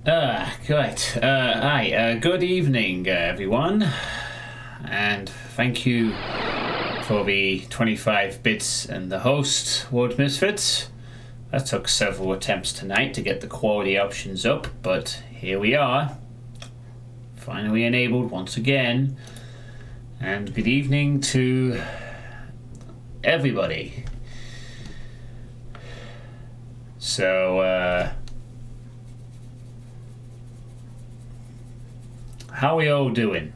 Right. Hi. Good evening, everyone, and thank you for the 25 bits and the host, World Misfits. That took several attempts tonight to get the quality options up, but here we are, finally enabled once again. And good evening to everybody. So, how are we all doing?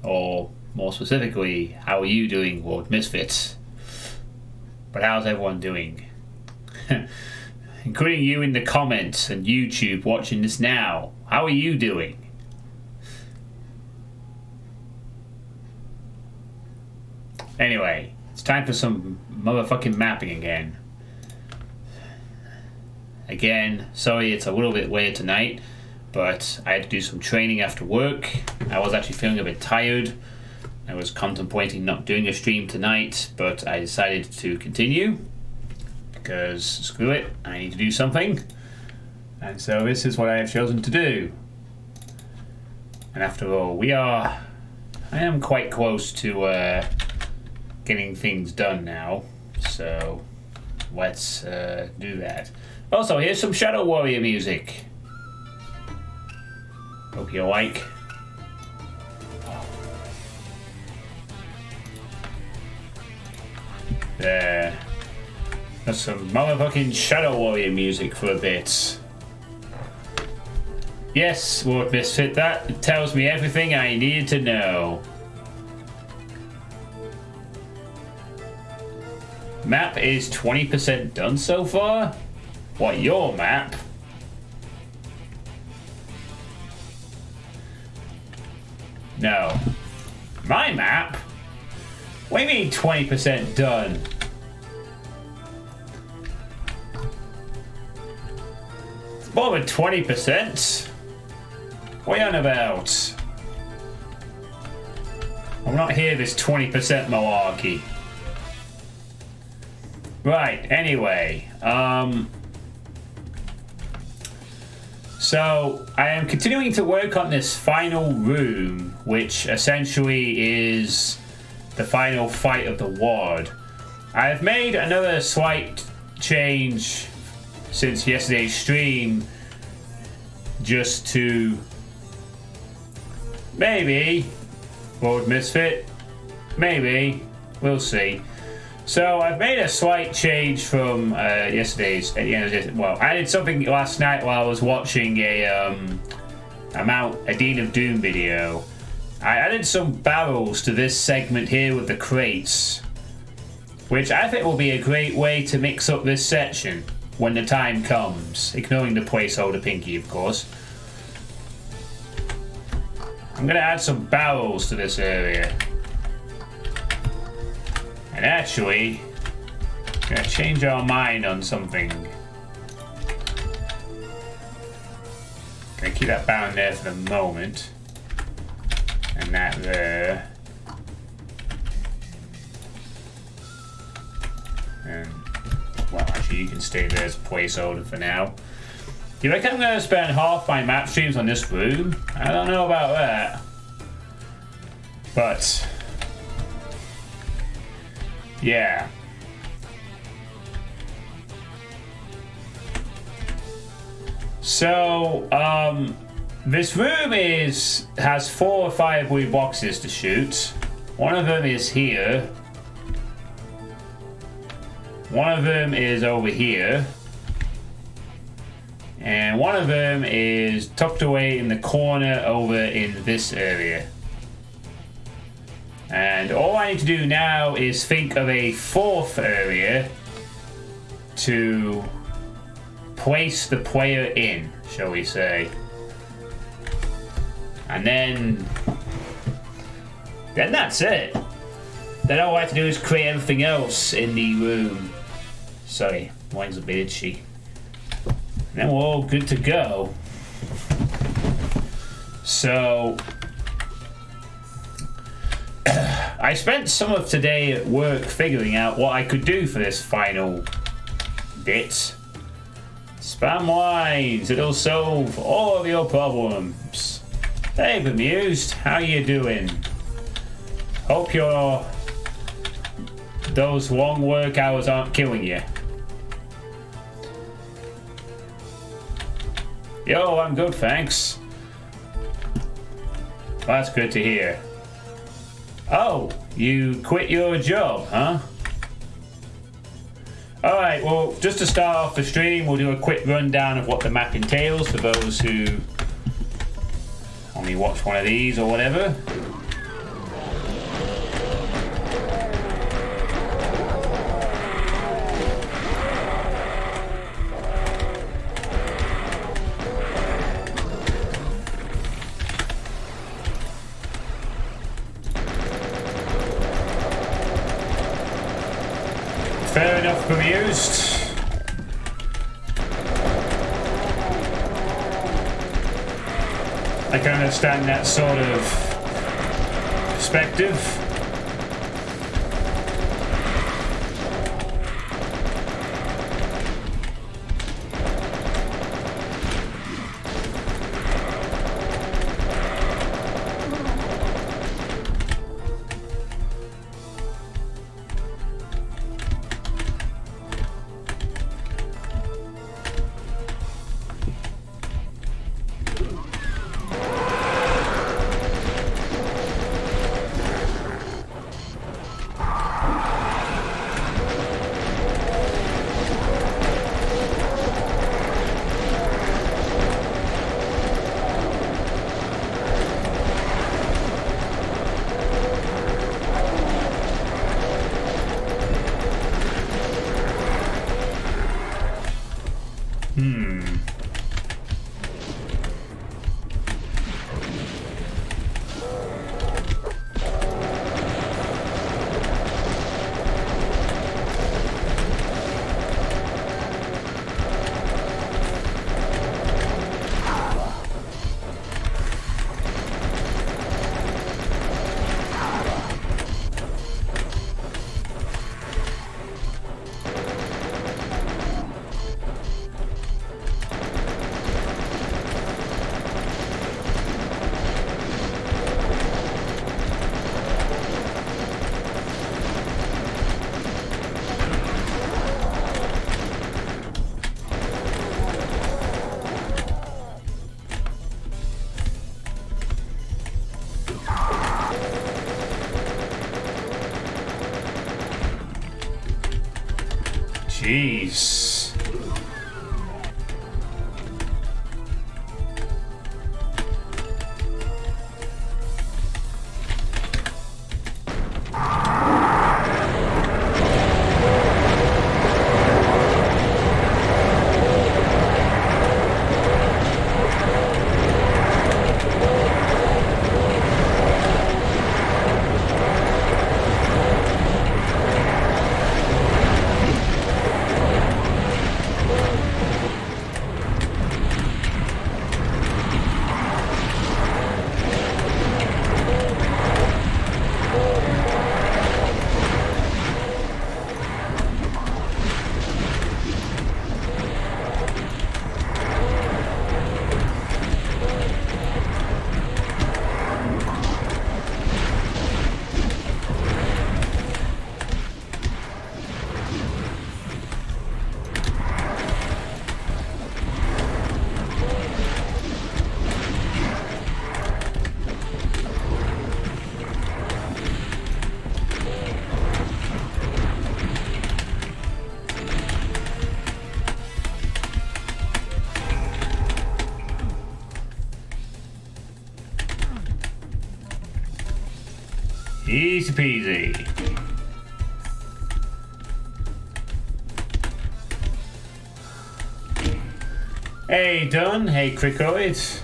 Or, more specifically, how are you doing, World Misfits? But how's everyone doing? Including you in the comments and YouTube watching this now. How are you doing? Anyway, it's time for some motherfucking mapping again. Again, sorry it's a little bit later tonight, but I had to do some training after work. I was actually feeling a bit tired. I was contemplating not doing a stream tonight, but I decided to continue because screw it, I need to do something. And so this is what I have chosen to do. And after all, I am quite close to getting things done now, so let's do that. Also, here's some Shadow Warrior music. Hope you like. There. That's some motherfucking Shadow Warrior music for a bit. Yes, Lord Misfit, that tells me everything I needed to know. Map is 20% done so far? What, your map? No. My map? What do you mean 20% done? It's more than 20%. What are you on about? I'm not here this 20% malarkey. Right, anyway, so I am continuing to work on this final room, which essentially is the final fight of the ward. I have made another slight change since yesterday's stream, just to maybe, Lord Misfit, maybe, we'll see. So I've made a slight change from yesterday's. At the end of this, well, I did something last night while I was watching a Dean of Doom video. I added some barrels to this segment here with the crates, which I think will be a great way to mix up this section when the time comes, ignoring the placeholder Pinky, of course. I'm gonna add some barrels to this area. And actually, I'm gonna change our mind on something. Gonna keep that bound there for the moment. And that there. And, well, actually, you can stay there as a placeholder for now. Do you reckon I'm gonna spend half my map streams on this room? I don't know about that. But yeah. So, this room has 4 or 5 blue boxes to shoot. One of them is here. One of them is over here. And one of them is tucked away in the corner over in this area. And all I need to do now is think of a 4th area to place the player in, shall we say. And then that's it. Then all I have to do is create everything else in the room. Sorry, mine's a bit itchy. And then we're all good to go. So I spent some of today at work figuring out what I could do for this final bit. Spam wines. It'll solve all of your problems. Hey, Bemused. How you doing? Hope those long work hours aren't killing you. Yo, I'm good, thanks. That's good to hear. Oh, you quit your job, huh? Alright, well, just to start off the stream, we'll do a quick rundown of what the map entails for those who only watch one of these or whatever. Fair enough, Bemused. I can understand that sort of perspective. Jeez. Easy peasy. Hey Dunn, hey Crickoid.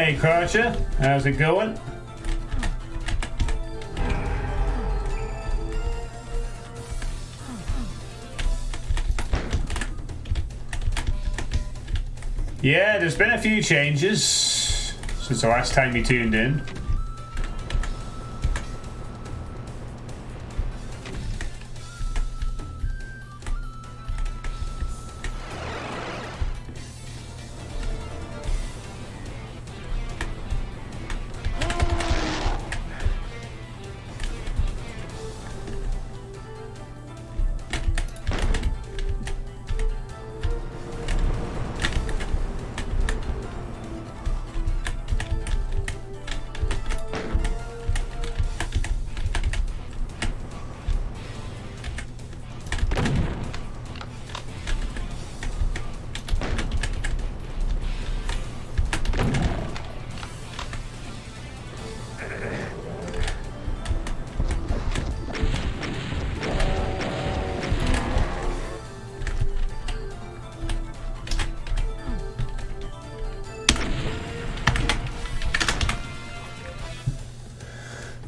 Hey Croucher, how's it going? Yeah, there's been a few changes since the last time you tuned in.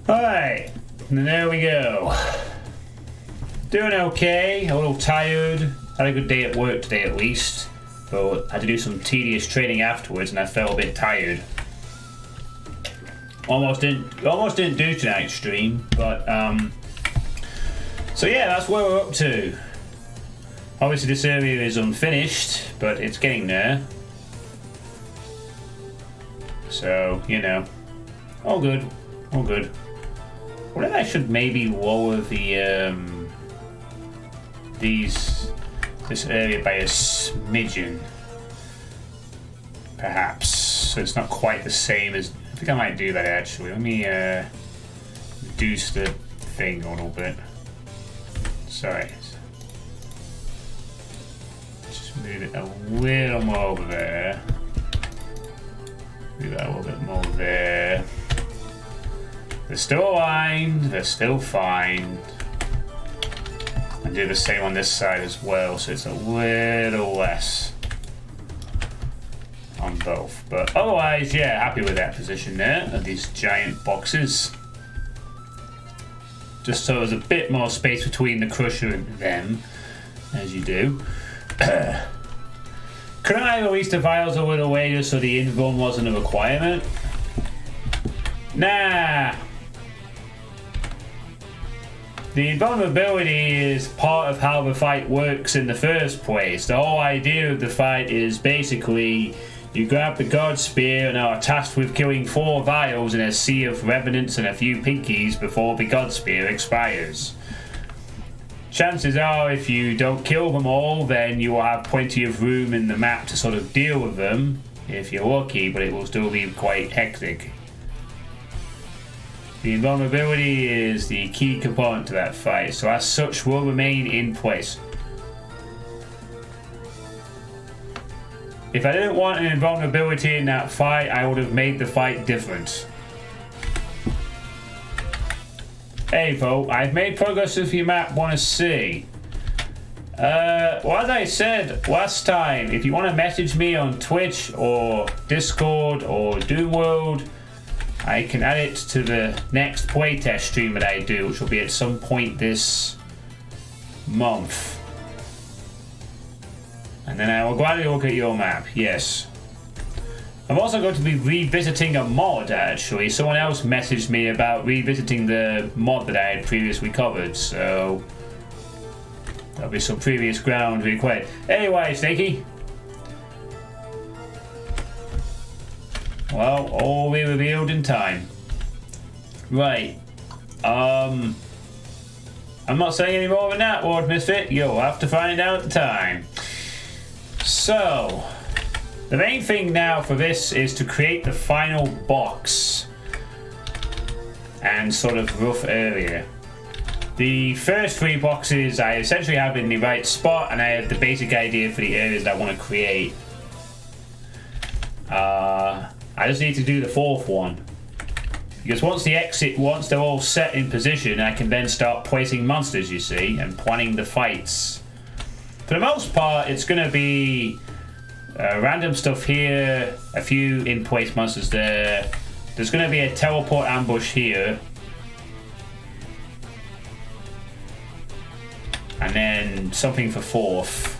Alright, and there we go. Doing okay, a little tired. Had a good day at work today at least. But I had to do some tedious training afterwards and I felt a bit tired. Almost didn't do tonight's stream, but so yeah, that's where we're up to. Obviously this area is unfinished, but it's getting there. So, you know, all good, all good. What if I should maybe lower the this area by a smidgen, perhaps, so it's not quite the same as. I think I might do that actually. Let me reduce the thing a little bit. Sorry. Just move it a little more over there. Move that a little bit more there. They're still aligned, they're still fine. And do the same on this side as well, so it's a little less on both. But otherwise, yeah, happy with that position there of these giant boxes. Just so there's a bit more space between the crusher and them, as you do. Couldn't I have released the vials a little way just so the invuln wasn't a requirement? Nah. The invulnerability is part of how the fight works in the first place. The whole idea of the fight is basically you grab the God Spear and are tasked with killing 4 vials in a sea of revenants and a few pinkies before the God Spear expires. Chances are if you don't kill them all, then you will have plenty of room in the map to sort of deal with them, if you're lucky, but it will still be quite hectic. The invulnerability is the key component to that fight, so as such will remain in place. If I didn't want an invulnerability in that fight, I would have made the fight different. Hey Vo, I've made progress with your map, want to see. Well, as I said last time, if you want to message me on Twitch or Discord or Doomworld, I can add it to the next playtest stream that I do, which will be at some point this month. And then I will gladly look at your map, yes. I'm also going to be revisiting a mod, actually. Someone else messaged me about revisiting the mod that I had previously covered, so there'll be some previous ground required. Anyway, Snaky. Well, all will be revealed in time. Right. I'm not saying any more than that, Ward Misfit. You'll have to find out at the time. So, the main thing now for this is to create the final box and sort of rough area. The first 3 boxes I essentially have in the right spot, and I have the basic idea for the areas that I want to create. I just need to do the 4th one. Because once they're all set in position, I can then start placing monsters, you see, and planning the fights. For the most part, it's going to be Random stuff here, a few in-place monsters there. There's going to be a teleport ambush here. And then something for 4th.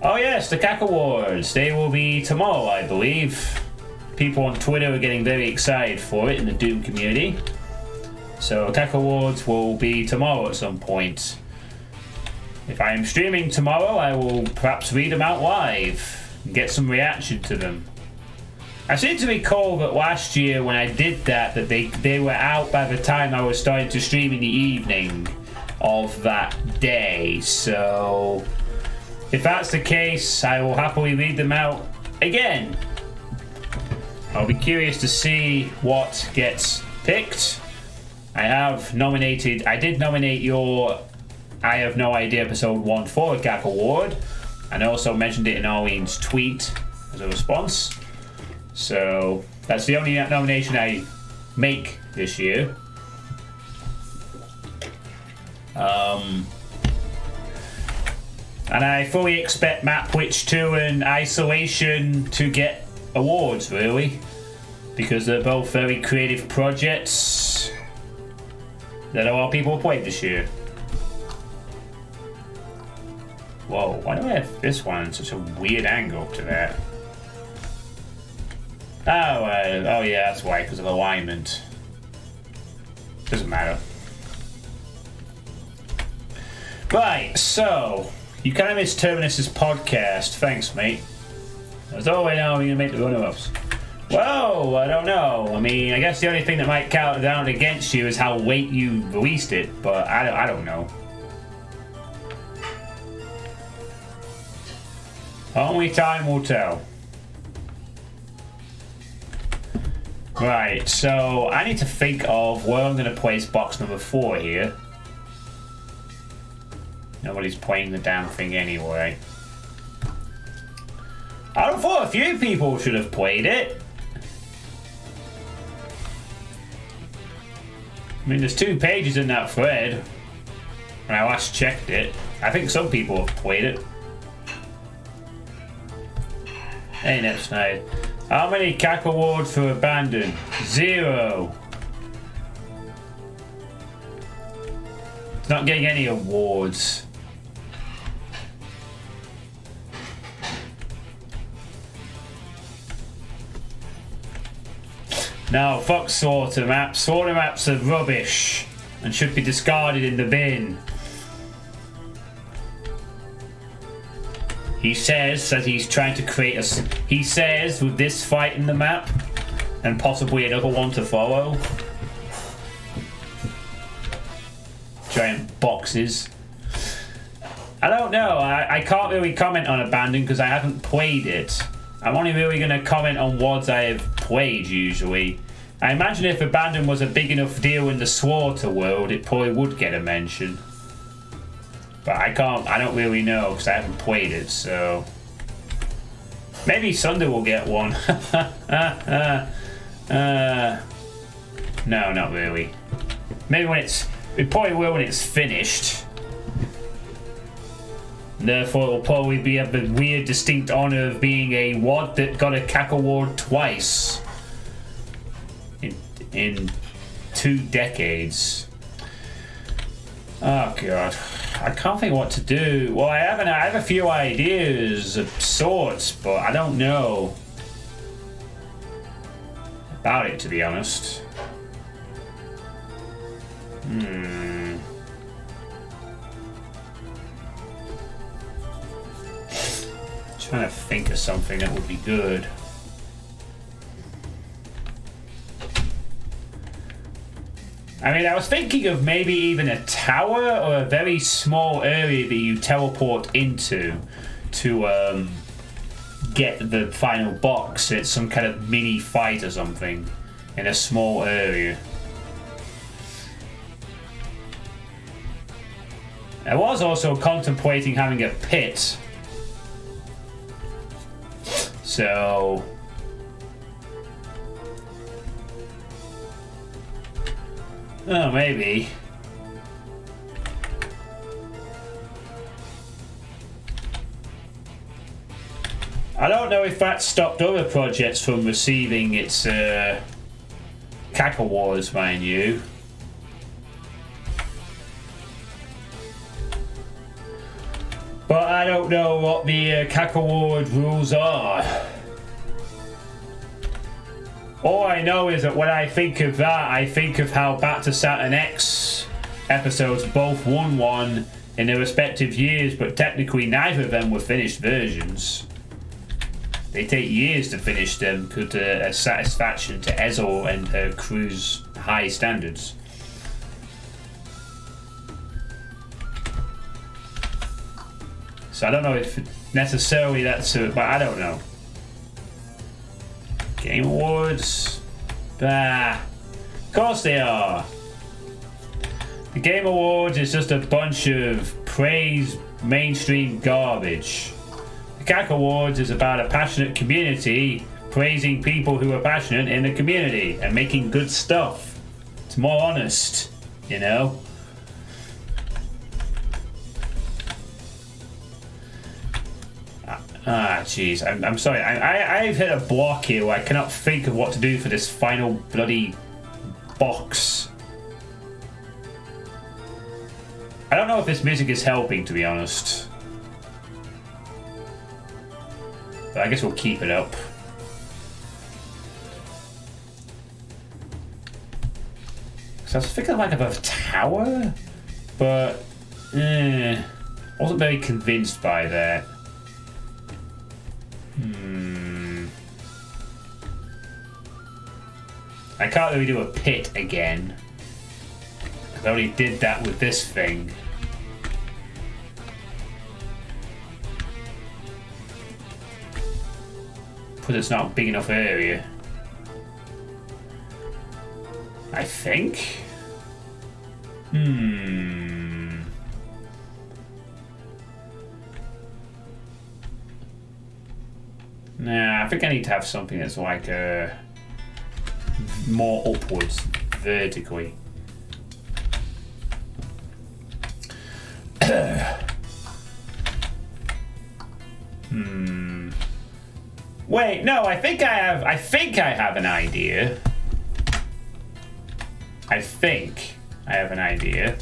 Oh yes, the Cac Awards. They will be tomorrow, I believe. People on Twitter are getting very excited for it in the Doom community. So Cac Awards will be tomorrow at some point. If I am streaming tomorrow, I will perhaps read them out live and get some reaction to them. I seem to recall that last year when I did that they were out by the time I was starting to stream in the evening of that day. So if that's the case, I will happily read them out again. I'll be curious to see what gets picked. I did nominate your I Have No Idea episode 1 for a Cac Award, and I also mentioned it in Arlene's tweet as a response. So that's the only nomination I make this year. And I fully expect Map Witch 2 and Isolation to get awards, really, because they're both very creative projects that a lot of people have played this year. Whoa, why do I have this one such a weird angle to that? Oh yeah, that's why, because of alignment. Doesn't matter. Right, so you kind of missed Terminus's podcast. Thanks, mate. As always, now we're gonna make the runner-ups. Well, I don't know. I mean, I guess the only thing that might count down against you is how late you released it, but I don't know. Only time will tell. Right, so I need to think of where I'm going to place box number 4 here. Nobody's playing the damn thing anyway. I thought a few people should have played it. I mean, there's 2 pages in that thread when I last checked it. I think some people have played it. Hey, that's nice. How many Cac Awards for Abandon? 0. It's not getting any awards. No, fuck sorter maps. Sorter maps are rubbish and should be discarded in the bin. He says that he's trying to create he says with this fight in the map and possibly another one to follow. Giant boxes. I don't know. I can't really comment on Abandon because I haven't played it. I'm only really going to comment on what I have played usually. I imagine if Abandon was a big enough deal in the Slaughter world, it probably would get a mention. But I don't really know because I haven't played it, so maybe Sunder will get one. No, not really. Maybe it probably will when it's finished. Therefore, it'll probably have the weird, distinct honor of being a WOD that got a Cac Award twice in 2 decades. Oh god, I can't think what to do. Well, I have a few ideas of sorts, but I don't know about it, to be honest. Trying to think of something that would be good. I mean, I was thinking of maybe even a tower or a very small area that you teleport into to get the final box. It's some kind of mini fight or something in a small area. I was also contemplating having a pit. So oh, maybe. I don't know if that stopped other projects from receiving its Cac Awards, mind you. But I don't know what the Cac Award rules are. All I know is that when I think of that, I think of how Back to Saturn X episodes both won one in their respective years, but technically neither of them were finished versions. They take years to finish them to a satisfaction to Ezel and her crew's high standards. So I don't know if necessarily that's but I don't know. Game Awards? Bah. Of course they are. The Game Awards is just a bunch of praise mainstream garbage. The Cac Awards is about a passionate community praising people who are passionate in the community and making good stuff. It's more honest, you know? Jeez, I'm sorry. I've hit a block here where I cannot think of what to do for this final bloody box. I don't know if this music is helping, to be honest. But I guess we'll keep it up. So I was thinking like of a tower, but I wasn't very convinced by that. I can't really do a pit again. I already did that with this thing. Because it's not a big enough area. I think. Nah, I think I need to have something that's like more upwards, vertically. Wait, no, I think I have an idea. I think I have an idea.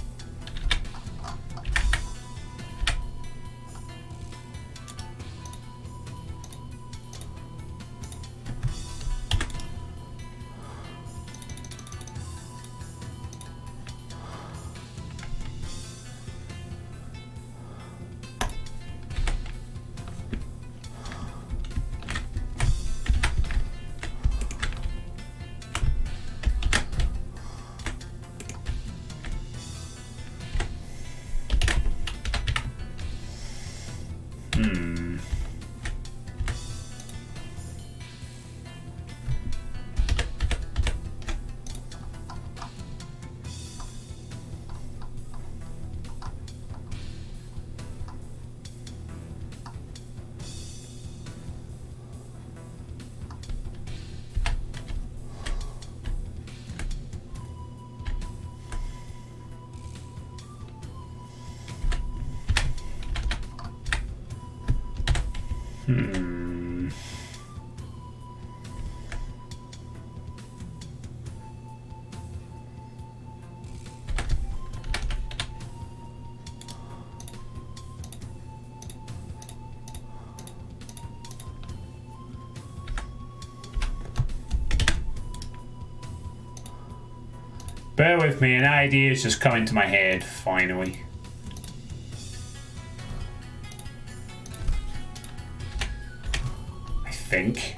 Bear with me, an idea is just coming to my head, finally. I think.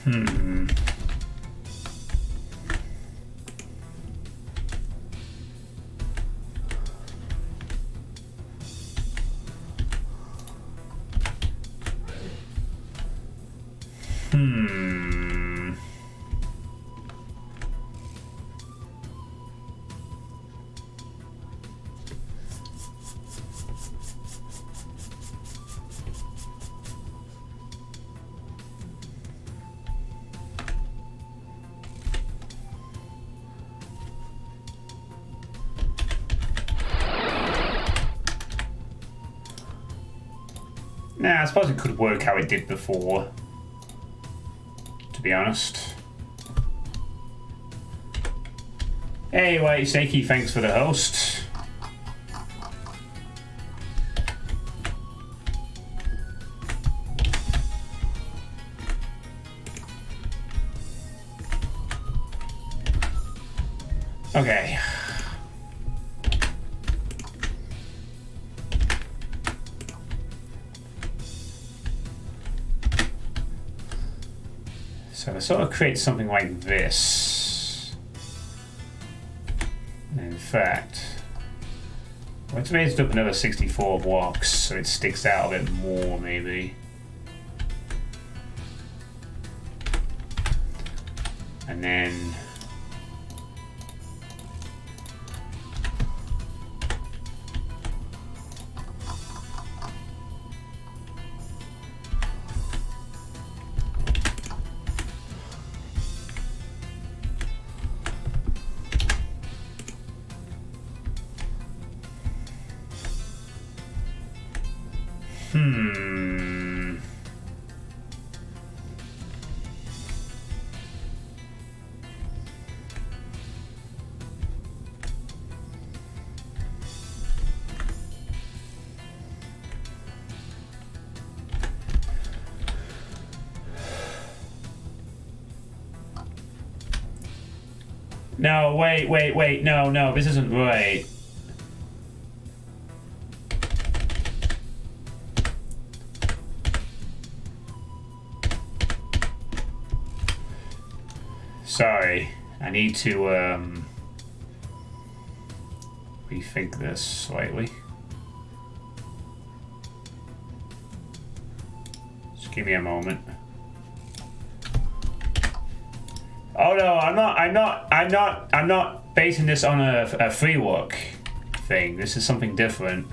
Hmm. Nah, I suppose it could work how it did before, to be honest. Hey, White Snakey, thanks for the host. Okay. So to sort of create something like this. In fact, let's raise it up another 64 blocks so it sticks out a bit more, maybe. And then no, wait, no, this isn't right. Sorry, I need to rethink this slightly. Just give me a moment. Oh no, I'm not basing this on a free work thing. This is something different.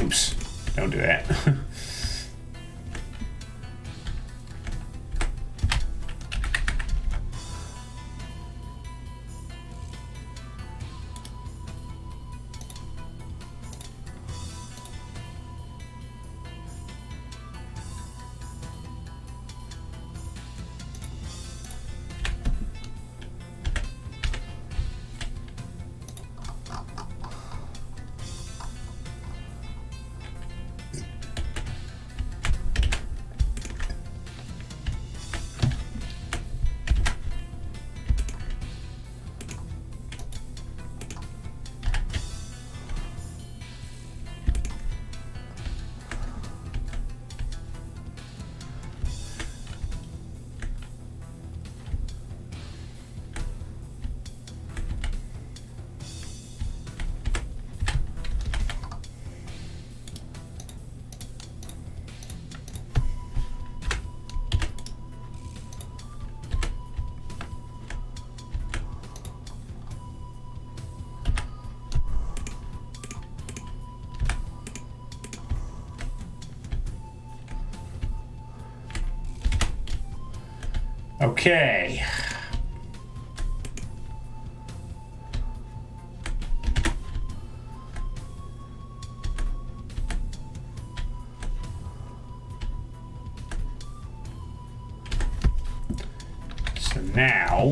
Oops, don't do that. Okay. now.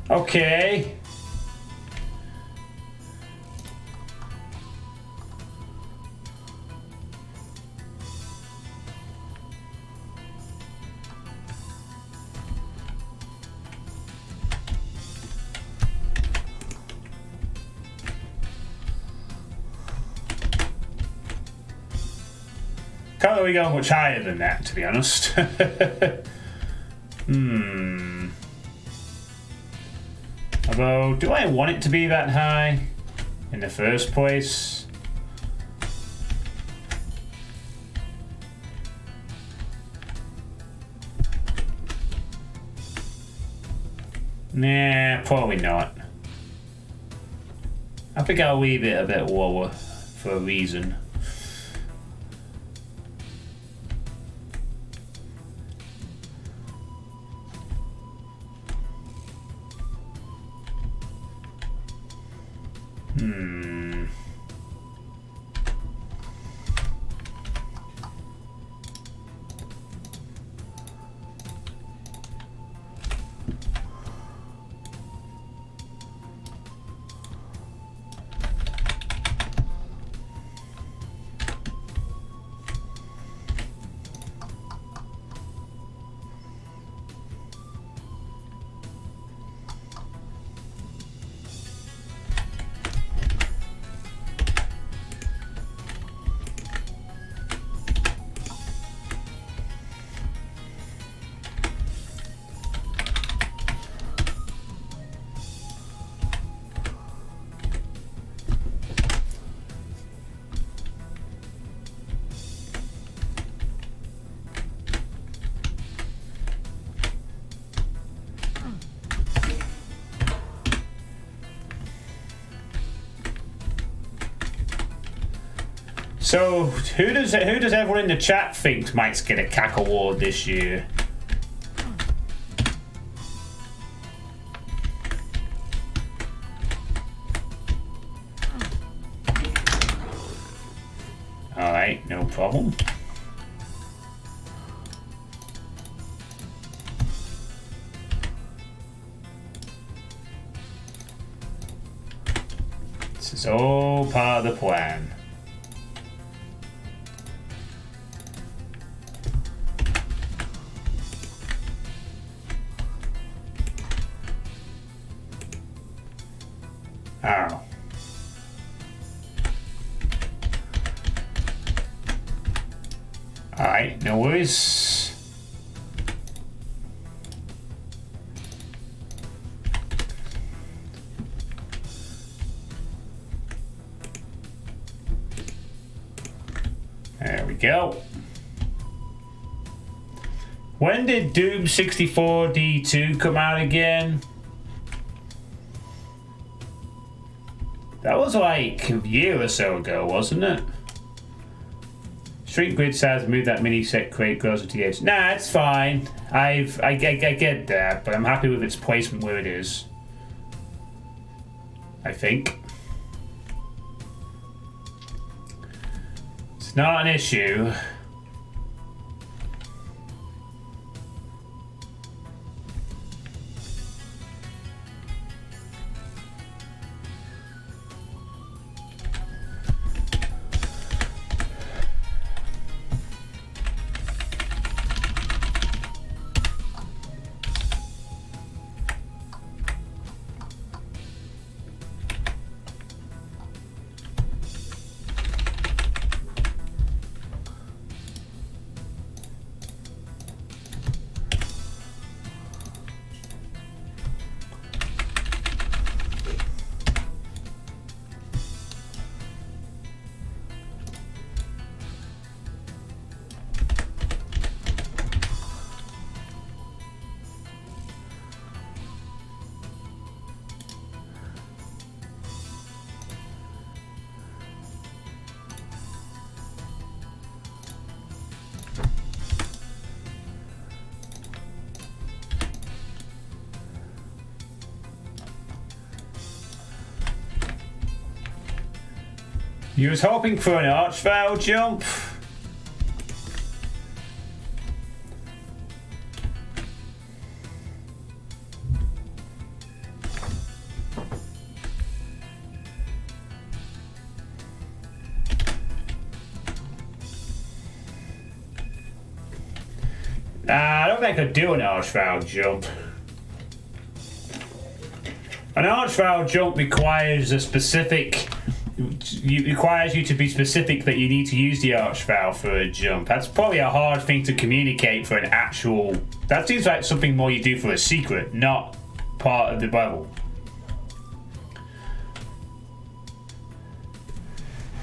Okay. Can't really go much higher than that, to be honest. Although, do I want it to be that high in the first place? Nah, probably not. I think I'll leave it a bit lower for a reason. So, who does everyone in the chat think might get a Cac Award this year? Alright, no problem. This is all part of the plan. Oh. Alright, no worries. There we go. When did Doom 64 D2 come out again? That was like a year or so ago, wasn't it? Street Grid says move that mini set crate closer to the edge. Nah, it's fine. I get that, but I'm happy with its placement where it is. I think. It's not an issue. You was hoping for an archvile jump? I don't think I could do an archvile jump. An archvile jump requires a specific... requires you to be specific that you need to use the archvile for a jump. That's probably a hard thing to communicate for an actual... That seems like something more you do for a secret, not part of the level.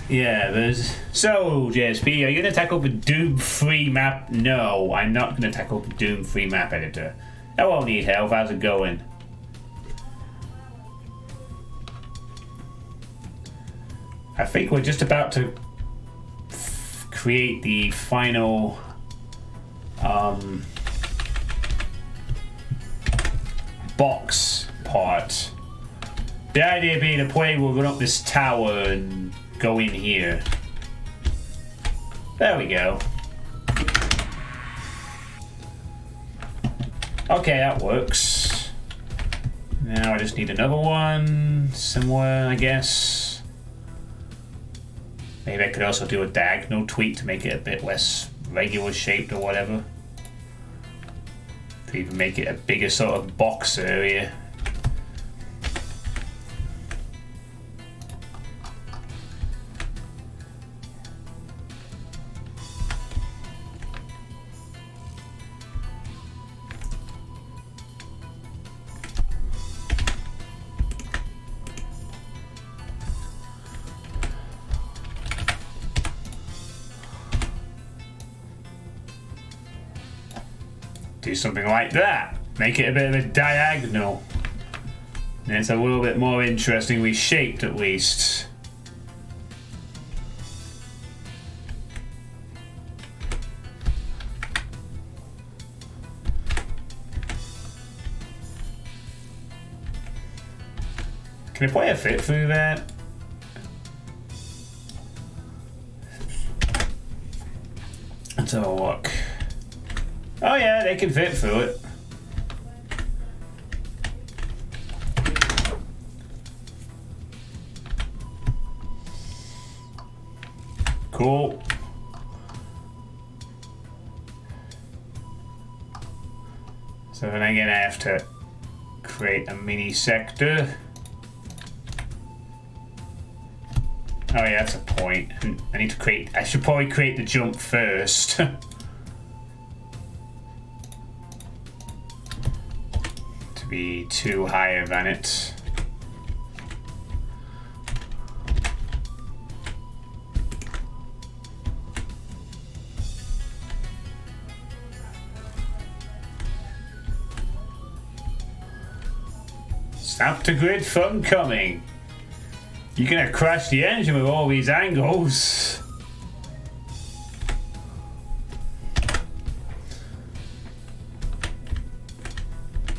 Yeah, there's... So, JSP, are you going to tackle the Doom free map? No, I'm not going to tackle the Doom free map editor. I won't need help. How's it going? I think we're just about to create the final box part. The idea being the player will run up this tower and go in here. There we go. Okay, that works. Now I just need another one somewhere, I guess. Maybe I could also do a diagonal tweak to make it a bit less regular shaped or whatever. To even make it a bigger sort of box area. Do something like that. Make it a bit of a diagonal. And it's a little bit more interestingly shaped at least. Can I play a fit through that? Let's have a look. Oh yeah, they can fit through it. Cool. So then again I have to create a mini sector. Oh yeah, that's a point. I need to create... I should probably create the jump first. To be too higher than it. Snap to grid fun coming. You're gonna crash the engine with all these angles.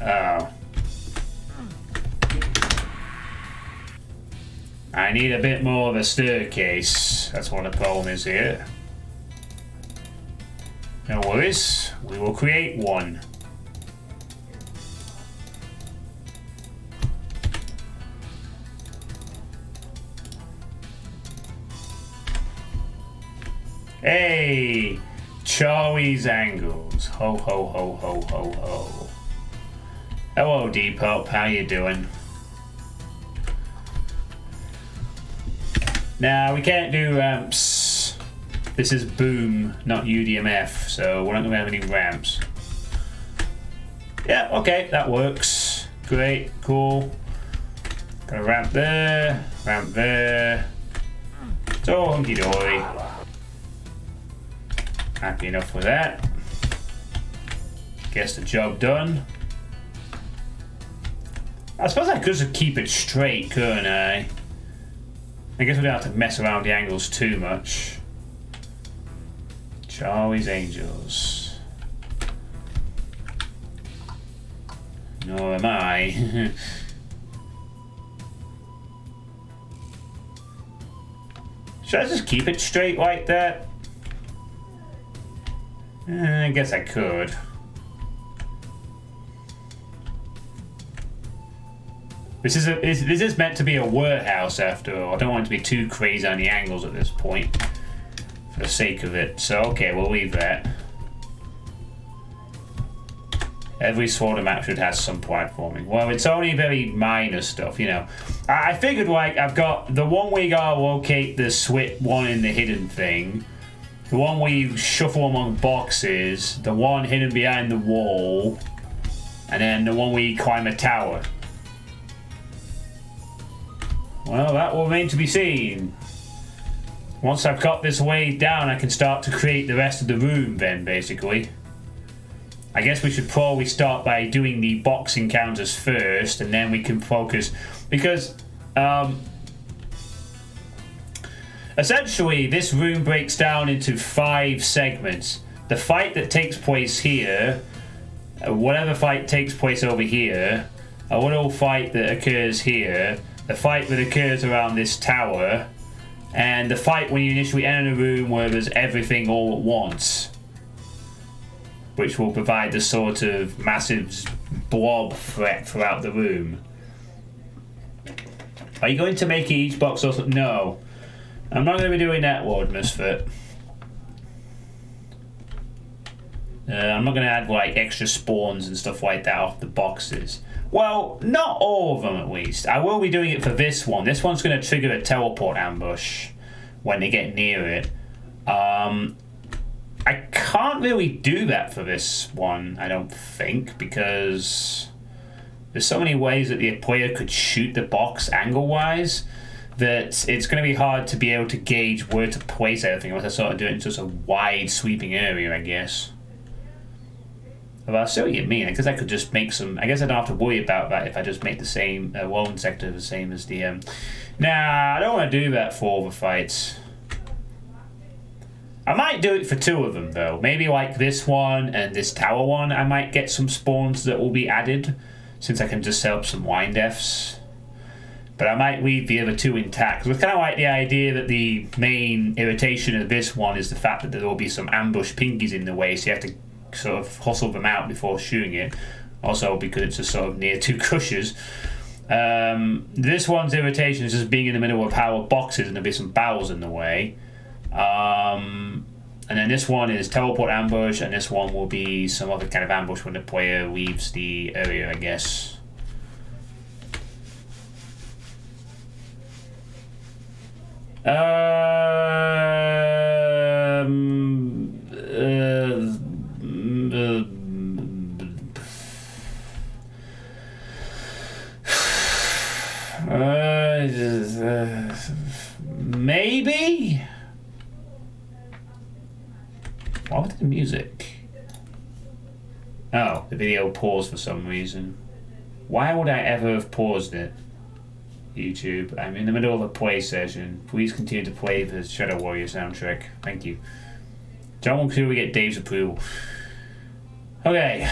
Oh. I need a bit more of a staircase. That's what the problem is here. No worries. We will create one. Hey, Charlie's angles. Ho ho ho ho ho ho. Hello, Depop. How you doing? Now we can't do ramps. This is Boom, not UDMF, so we're not gonna have any ramps. Yeah, okay, that works. Great, cool. Got a ramp there, ramp there. It's all hunky dory. Happy enough with that. Guess the job done. I suppose I could just keep it straight, couldn't I? I guess we don't have to mess around the angles too much. Charlie's Angels. Nor am I. Should I just keep it straight like that? I guess I could. This is meant to be a warehouse after all. I don't want it to be too crazy on the angles at this point, for the sake of it. So okay, we'll leave that. Every sort of map should have some platforming. Well, it's only very minor stuff, you know. I figured, like, I've got the one where you gotta locate the SWIT one in the hidden thing, the one where you shuffle among boxes, the one hidden behind the wall, and then the one where you climb a tower. Well, that will remain to be seen. Once I've got this way down, I can start to create the rest of the room then, basically. I guess we should probably start by doing the box encounters first, and then we can focus, because essentially this room breaks down into 5 segments. The fight that takes place here, whatever fight takes place over here, a little fight that occurs here, the fight that occurs around this tower, and the fight when you initially enter the room where there's everything all at once, which will provide the sort of massive blob threat throughout the room. Are you going to make each box also? No. I'm not going to be doing that, Lord Misfit. I'm not going to add like extra spawns and stuff like that off the boxes. Well, not all of them at least. I will be doing it for this one. This one's going to trigger a teleport ambush when they get near it. I can't really do that for this one, I don't think, because there's so many ways that the player could shoot the box angle-wise that it's going to be hard to be able to gauge where to place everything unless I sort of do it in just a wide sweeping area, I guess. Well, I see what you mean. I guess I could just make some... I guess I don't have to worry about that if I just make the same lone sector the same as the... Nah, I don't want to do that for all the fights. I might do it for 2 of them, though. Maybe like this one and this tower one, I might get some spawns that will be added, since I can just set up some wind deaths. But I might leave the other 2 intact. So it's kind of like the idea that the main irritation of this one is the fact that there will be some ambush pinkies in the way, so you have to sort of hustle them out before shooting it. Also, because it's just sort of near 2 crushers. This one's irritation is just being in the middle of a pile of boxes and there'll be some barrels in the way. And then this one is teleport ambush, and this one will be some other kind of ambush when the player leaves the area, I guess. Maybe? What was the music? Oh, the video paused for some reason. Why would I ever have paused it? YouTube, I'm in the middle of a play session. Please continue to play the Shadow Warrior soundtrack. Thank you. Don't want to get Dave's approval. Okay.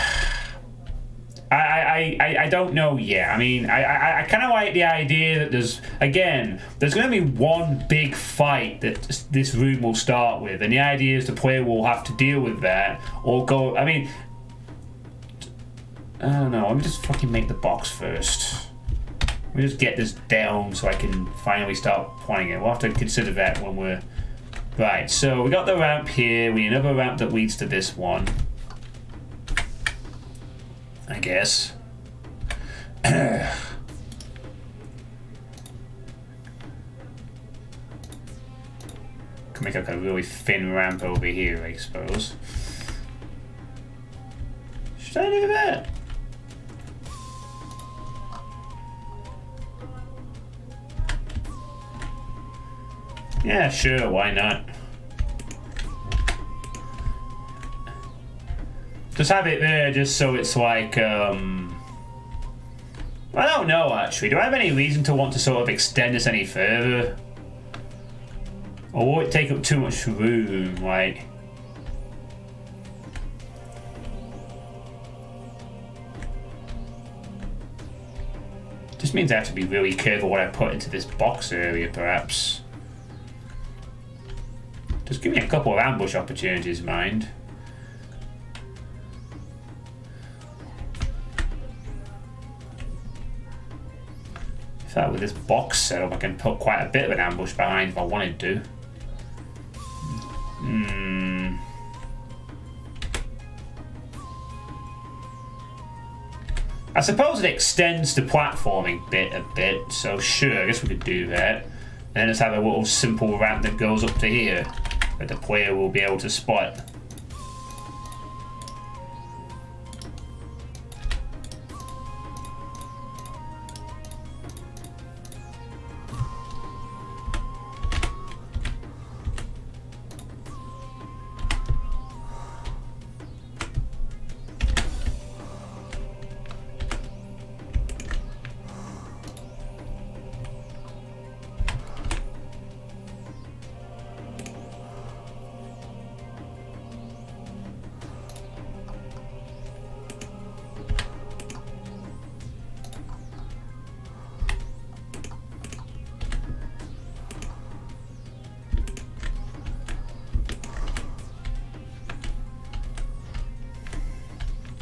I don't know yet. I mean, I kind of like the idea that there's going to be one big fight that this room will start with, and the idea is the player will have to deal with that, or go, I mean, I don't know, let me just fucking make the box first. Let me just get this down so I can finally start playing it. We'll have to consider that when we're... Right, so we got the ramp here, we need another ramp that leads to this one, I guess. Can make like a really thin ramp over here, I suppose. Should I do that? Yeah, sure, why not? Just have it there just so it's like, I don't know actually. Do I have any reason to want to sort of extend this any further? Or will it take up too much room, like... Just means I have to be really careful what I put into this box area, perhaps. Just give me a couple of ambush opportunities, mind. In fact, with this box setup, I can put quite a bit of an ambush behind if I wanted to. I suppose it extends the platforming bit a bit, so sure, I guess we could do that. And then let's have a little simple ramp that goes up to here that the player will be able to spot.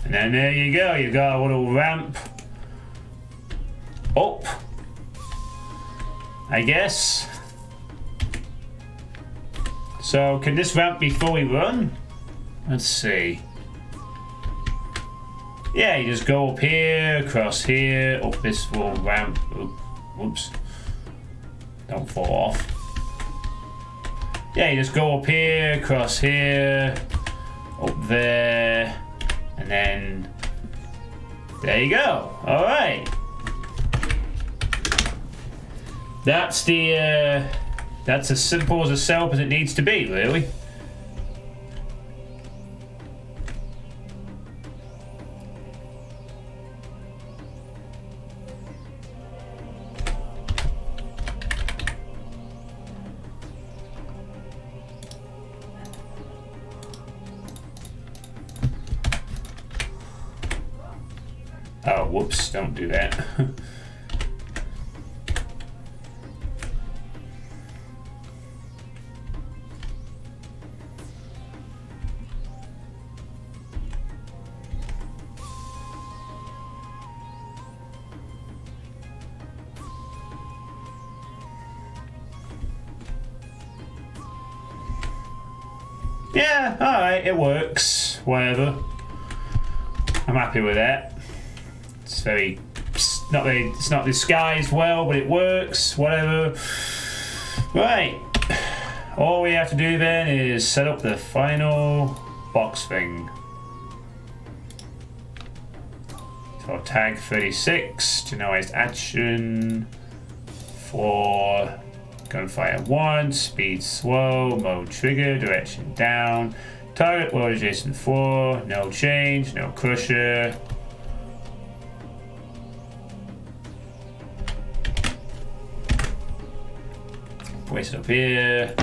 And then there you go, you've got a little ramp up, I guess. So can this ramp be fully run? Let's see. Yeah, you just go up here, across here, up this little ramp. Whoops. Don't fall off. Yeah, you just go up here, across here, up there. And then, there you go. All right. That's that's as simple as a setup as it needs to be, really. Oh, whoops, don't do that. Yeah, alright, it works. Whatever. I'm happy with that. It's not disguised well, but it works. Whatever. Right. All we have to do then is set up the final box thing. So tag 36, generalized action for gunfire 1, speed slow, mode trigger, direction down, target load adjacent 4, no change, no crusher. Place it up here.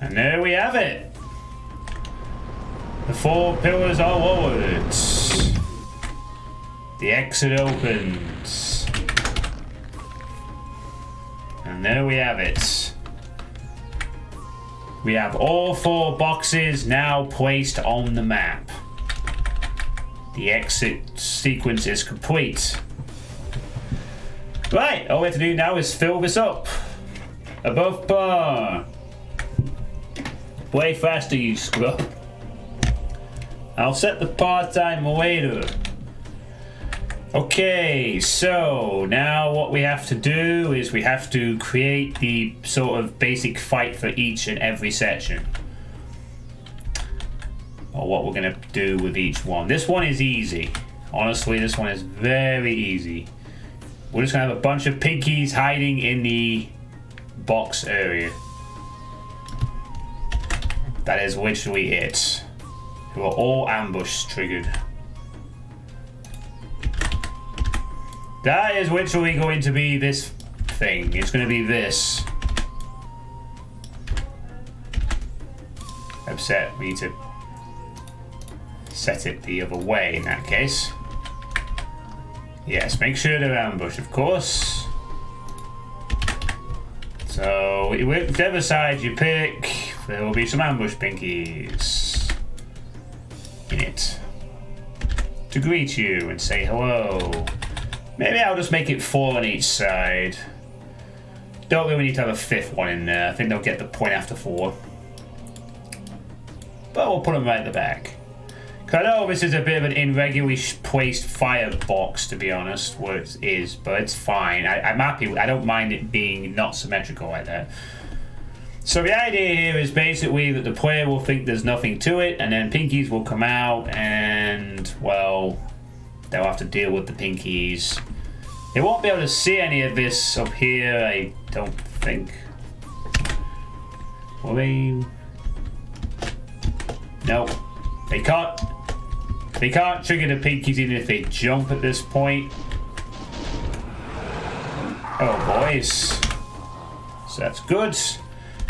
And there we have it. The 4 pillars are lowered. The exit opens. And there we have it. We have all 4 boxes now placed on the map. The exit sequence is complete. Right, all we have to do now is fill this up. Above par. Play faster, you scrub. I'll set the part-time later. Okay, so now what we have to do is we have to create the sort of basic fight for each and every section. Or what we're gonna do with each one. This one is easy. Honestly, this one is very easy. We're just gonna have a bunch of pinkies hiding in the box area. That is literally it. who are all ambush triggered. That is literally going to be this thing. It's going to be this. Upset. We need to set it the other way in that case. Yes, make sure they're ambush, of course. So, whichever side you pick, there will be some ambush pinkies in it to greet you and say hello. Maybe I'll just make it 4 on each side. Don't really need to have a 5th one in there. I think they'll get the point after 4. But we'll put them right at the back. Because I know this is a bit of an irregularly placed firebox, to be honest, where it is, but it's fine. I'm happy. I don't mind it being not symmetrical like that. So the idea here is basically that the player will think there's nothing to it, and then pinkies will come out, and, well, they'll have to deal with the pinkies. They won't be able to see any of this up here, I don't think. Will they? No. They can't. They can't trigger the pinkies even if they jump at this point. Oh, boys. So that's good.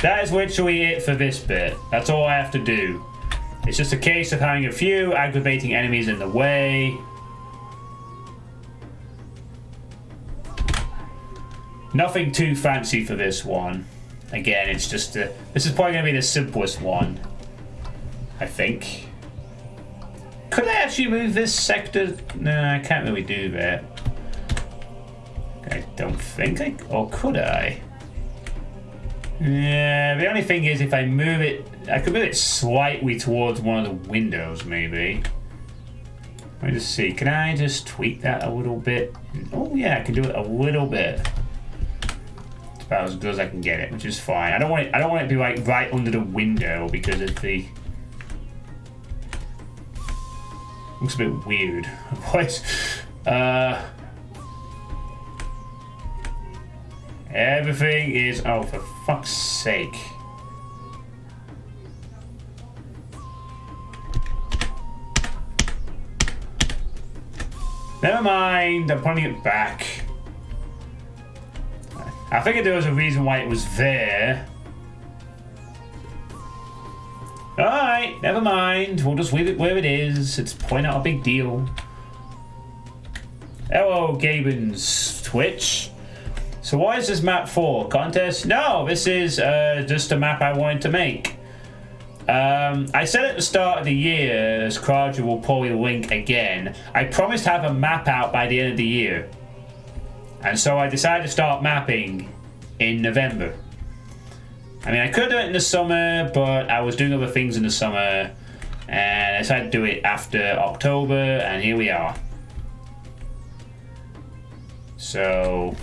That is literally it for this bit. That's all I have to do. It's just a case of having a few aggravating enemies in the way. Nothing too fancy for this one. Again, it's just this is probably going to be the simplest one, I think. Could I actually move this sector? No, I can't really do that. I don't think I... Or could I? Yeah, the only thing is if I move it... I could move it slightly towards one of the windows, maybe. Let me just see. Can I just tweak that a little bit? Oh, yeah, I can do it a little bit. It's about as good as I can get it, which is fine. I don't want it to be like right under the window because of the... Looks a bit weird. What? Everything is... Oh, for fuck's sake. Never mind, I'm putting it back. I figured there was a reason why it was there. Alright, never mind. We'll just leave it where it is. It's point out a big deal. Hello, Gaben's Twitch. So what is this map for? Contest? No, this is just a map I wanted to make. I said at the start of the year, as Kraja will probably link again, I promised to have a map out by the end of the year. And so I decided to start mapping in November. I mean, I could do it in the summer, but I was doing other things in the summer, and I decided to do it after October, and here we are. So,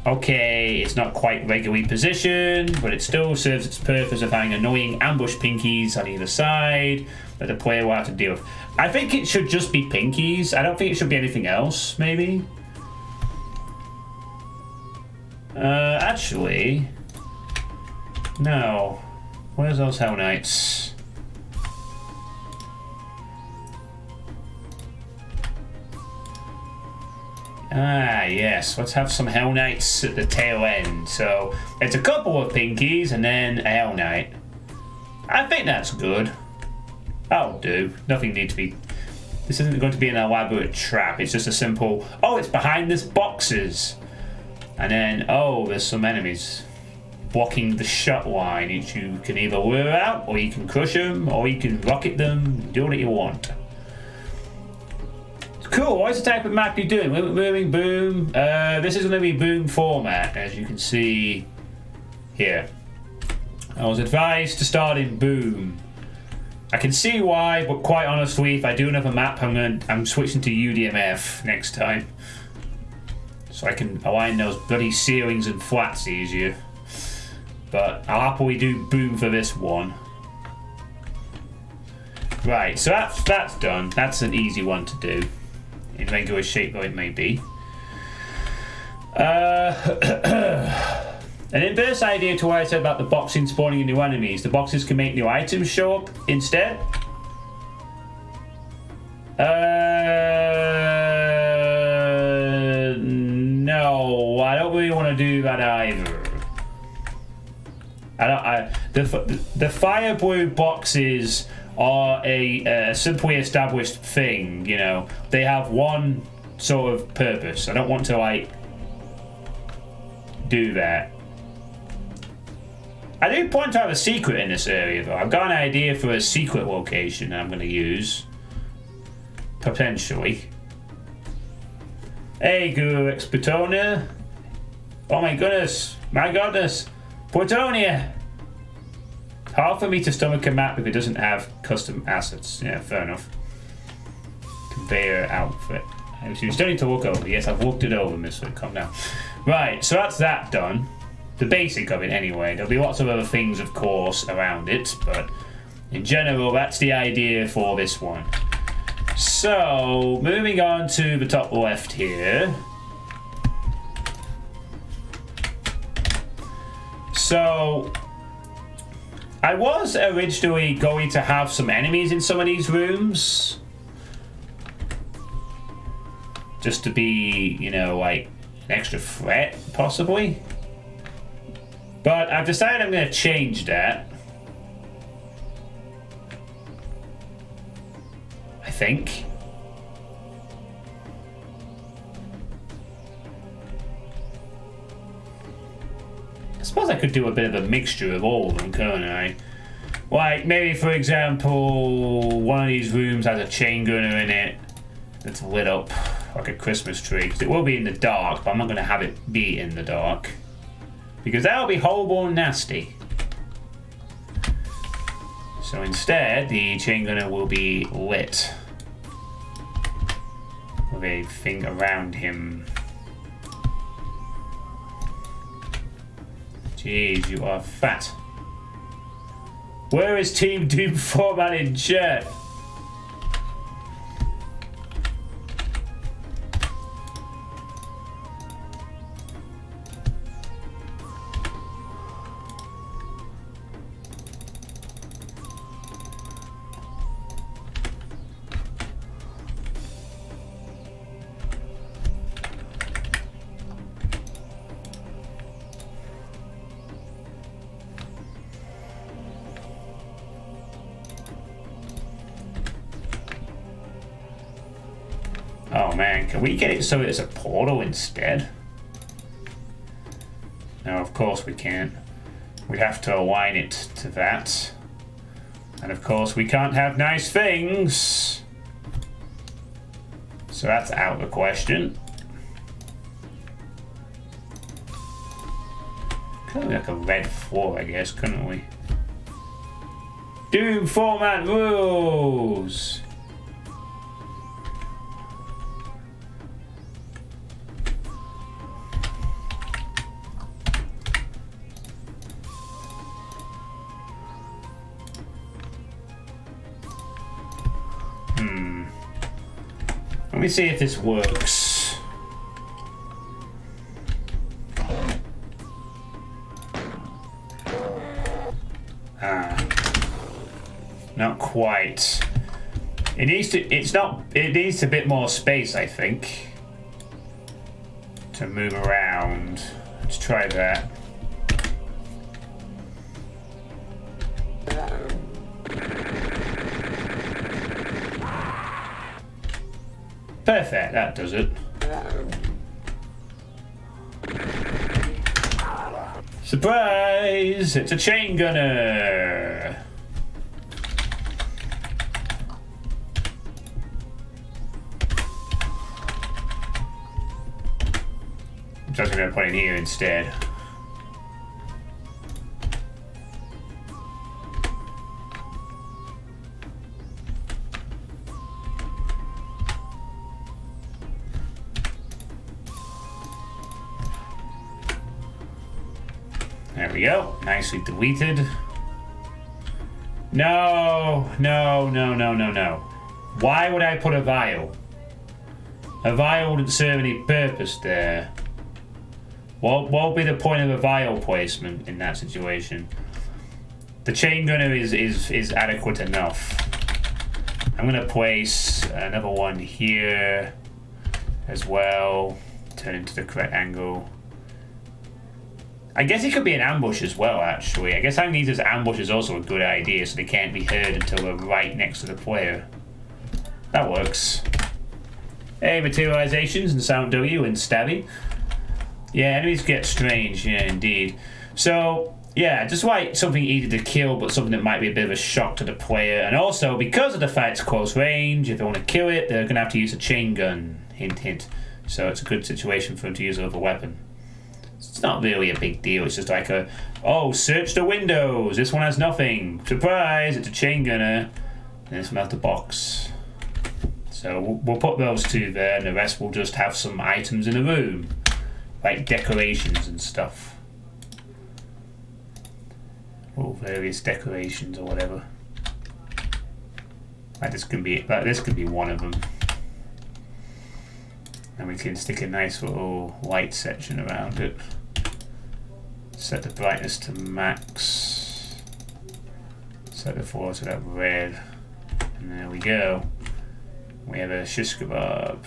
okay, it's not quite regularly positioned, but it still serves its purpose of having annoying ambush pinkies on either side that the player will have to deal with. I think it should just be pinkies. I don't think it should be anything else, maybe. Actually... No. Where's those Hell Knights? Ah, yes. Let's have some Hell Knights at the tail end. So, it's a couple of pinkies and then a Hell Knight. I think that's good. That'll do. Nothing needs to be... This isn't going to be an elaborate trap. It's just a simple... Oh, it's behind this boxes. And then, oh, there's some enemies blocking the shot line. You can either lure out, or you can crush them, or you can rocket them, do what you want. Cool, what is the type of map you're doing? Moving boom. This is going to be boom format, as you can see here. I was advised to start in boom. I can see why, but quite honestly, if I do another map, I'm switching to UDMF next time. So I can align those bloody ceilings and flats easier. But I'll happily do boom for this one. Right, so that's done. That's an easy one to do. In regular shape though it may be. An inverse idea to what I said about the boxing spawning new enemies. The boxes can make new items show up instead. No, I don't really want to do that either. The FIREBLU boxes are a simply established thing, you know. They have one sort of purpose. I don't want to, like, do that. I do point out a secret in this area, though. I've got an idea for a secret location that I'm going to use. Potentially. Hey, Guru X Plutonia. Oh my goodness. My goodness. Plutonia. Hard for me to stomach a map if it doesn't have custom assets. Yeah, fair enough. Conveyor outfit. You still need to look over. Yes, I've looked it over, Miss Wood. Calm down. Right, so that's that done. The basic of it, anyway. There'll be lots of other things, of course, around it, but in general, that's the idea for this one. So, moving on to the top left here. So, I was originally going to have some enemies in some of these rooms. Just to be, you know, like, an extra threat, possibly. But I've decided I'm going to change that. I think. I suppose I could do a bit of a mixture of all of them, couldn't I? Like, maybe, for example, one of these rooms has a chain gunner in it that's lit up like a Christmas tree. Because it will be in the dark, but I'm not going to have it be in the dark. Because that'll be horrible and nasty. So instead, the chain gunner will be lit with a thing around him. Jeez, you are fat. Where is Team Doom format in chat? Oh man, can we get it so it's a portal instead? No, of course we can't. We have to align it to that. And of course we can't have nice things. So that's out of the question. Could be like a red floor, I guess, couldn't we? Doom format rules! Let me see if this works. Not quite. It needs a bit more space, I think, to move around. Let's try that. Perfect, that does it. Surprise! It's a chain gunner! I'm just gonna put it here instead. There we go. Nicely deleted. No. Why would I put a vial? A vial wouldn't serve any purpose there. What would be the point of a vial placement in that situation? The chain gunner is adequate enough. I'm gonna place another one here as well. Turn into the correct angle. I guess it could be an ambush as well, actually. I guess having these as ambush is also a good idea, so they can't be heard until we're right next to the player. That works. Hey, materializations and Sound W and Stabby. Yeah, enemies get strange, yeah, indeed. So, yeah, just like something easy to kill, but something that might be a bit of a shock to the player. And also, because of the fact it's close range, if they want to kill it, they're going to have to use a chain gun. Hint, hint. So it's a good situation for them to use another weapon. It's not really a big deal. It's just like oh, search the windows. This one has nothing. Surprise, it's a chain gunner. And this one has the box. So we'll put those two there, and the rest will just have some items in the room. Like decorations and stuff. Or various decorations or whatever. Like this could be one of them. And we can stick a nice little light section around it. Set the brightness to max. Set the floor to that red. And there we go. We have a shish kebab.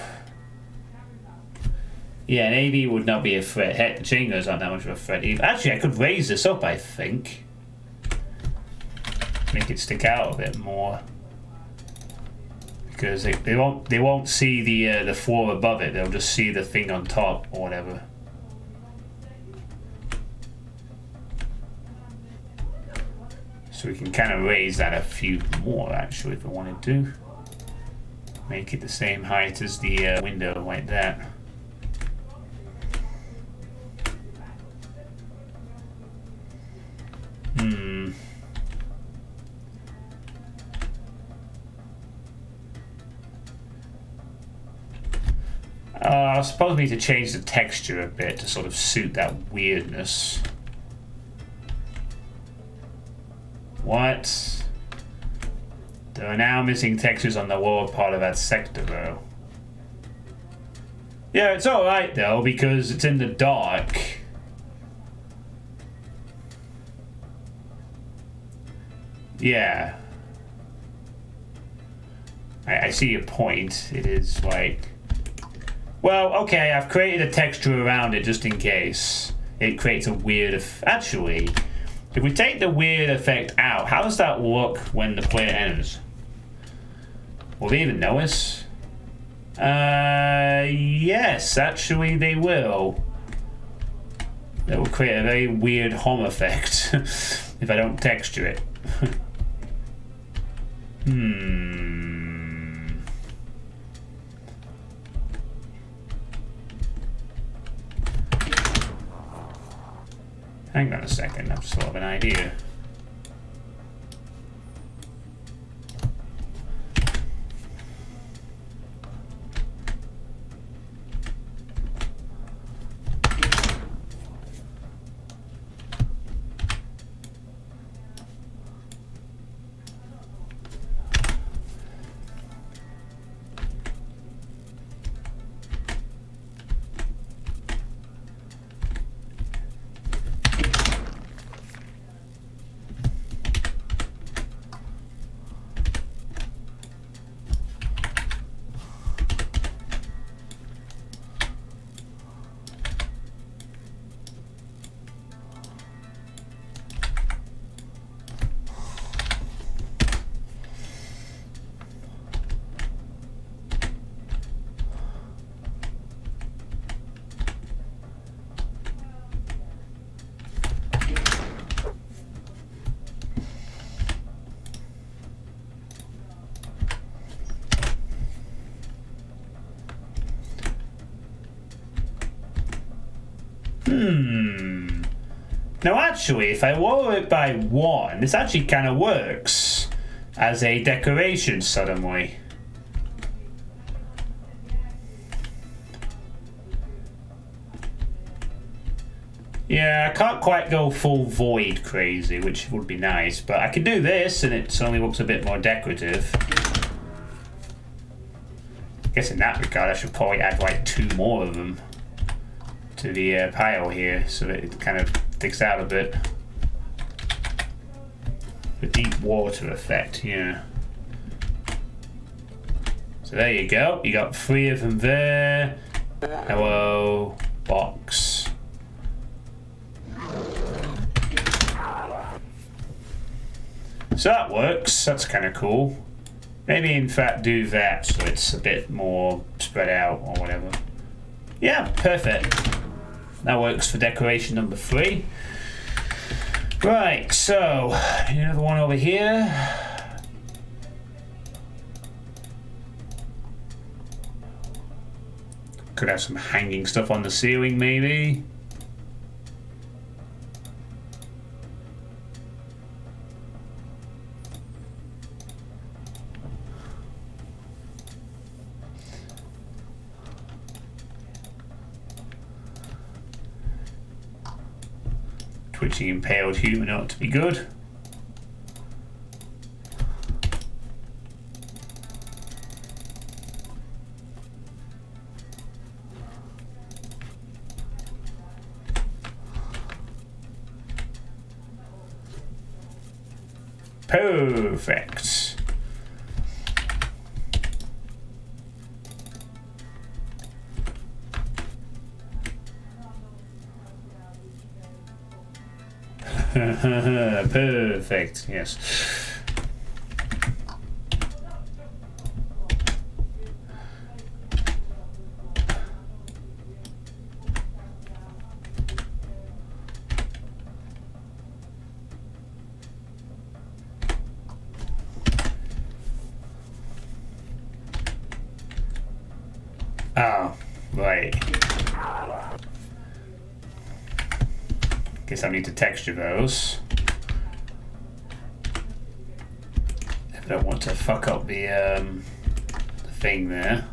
Yeah, an AV would not be a threat. Heck, the chain guns aren't that much of a threat either. Actually, I could raise this up, I think. Make it stick out a bit more. Because they won't see the floor above it. They'll just see the thing on top or whatever. So we can kind of raise that a few more actually if we wanted to. Make it the same height as the window like that. I suppose we need to change the texture a bit to sort of suit that weirdness. What? There are now missing textures on the lower part of that sector, though. Yeah, it's alright, though, because it's in the dark. Yeah. I see your point. It is like... Well, okay, I've created a texture around it just in case. It creates a weird... Actually, if we take the weird effect out, how does that look when the player enters? Will they even notice? Yes, actually they will. That will create a very weird hum effect if I don't texture it. Hang on a second, I've just thought of an idea. Now actually, if I lower it by 1, this actually kind of works as a decoration suddenly. Yeah, I can't quite go full void crazy, which would be nice, but I can do this and it suddenly looks a bit more decorative. I guess in that regard I should probably add like 2 more of them to the pile here so that it kind of sticks out a bit. The deep water effect, yeah. So there you go. You got 3 of them there. Hello, box. So that works. That's kind of cool. Maybe in fact do that so it's a bit more spread out or whatever. Yeah, perfect. That works for decoration number 3. Right, so another one over here. Could have some hanging stuff on the ceiling maybe. Twitching impaled human ought to be good. Perfect. Perfect, yes. Oh, right. Guess I need to texture those. I don't want to fuck up the thing there.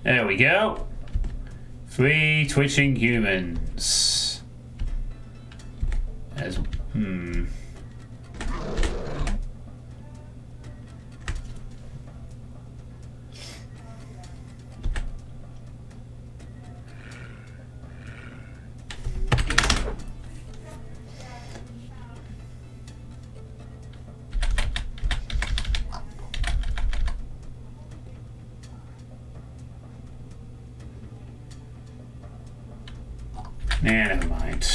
There we go. 3 twitching humans. As never mind.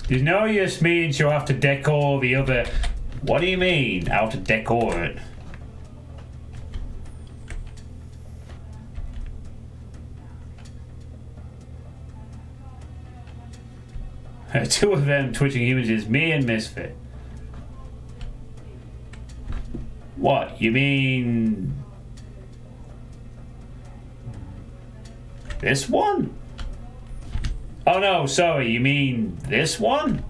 There's no use means you'll have to decor the other. What do you mean? How to decor it? Two of them twitching images, me and Misfit. What? You mean this one? Oh no, sorry, you mean this one?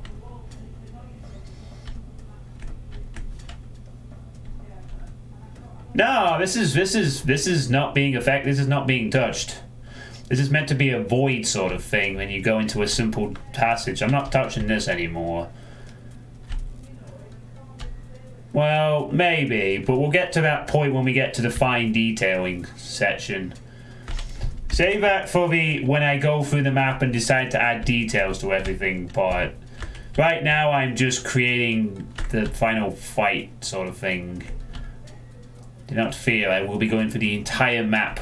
No, this is not being affected. This is not being touched. This is meant to be a void sort of thing when you go into a simple passage. I'm not touching this anymore. Well, maybe, but we'll get to that point when we get to the fine detailing section. Save that for the when I go through the map and decide to add details to everything part. Right now I'm just creating the final fight sort of thing. Do not fear, I will be going for the entire map.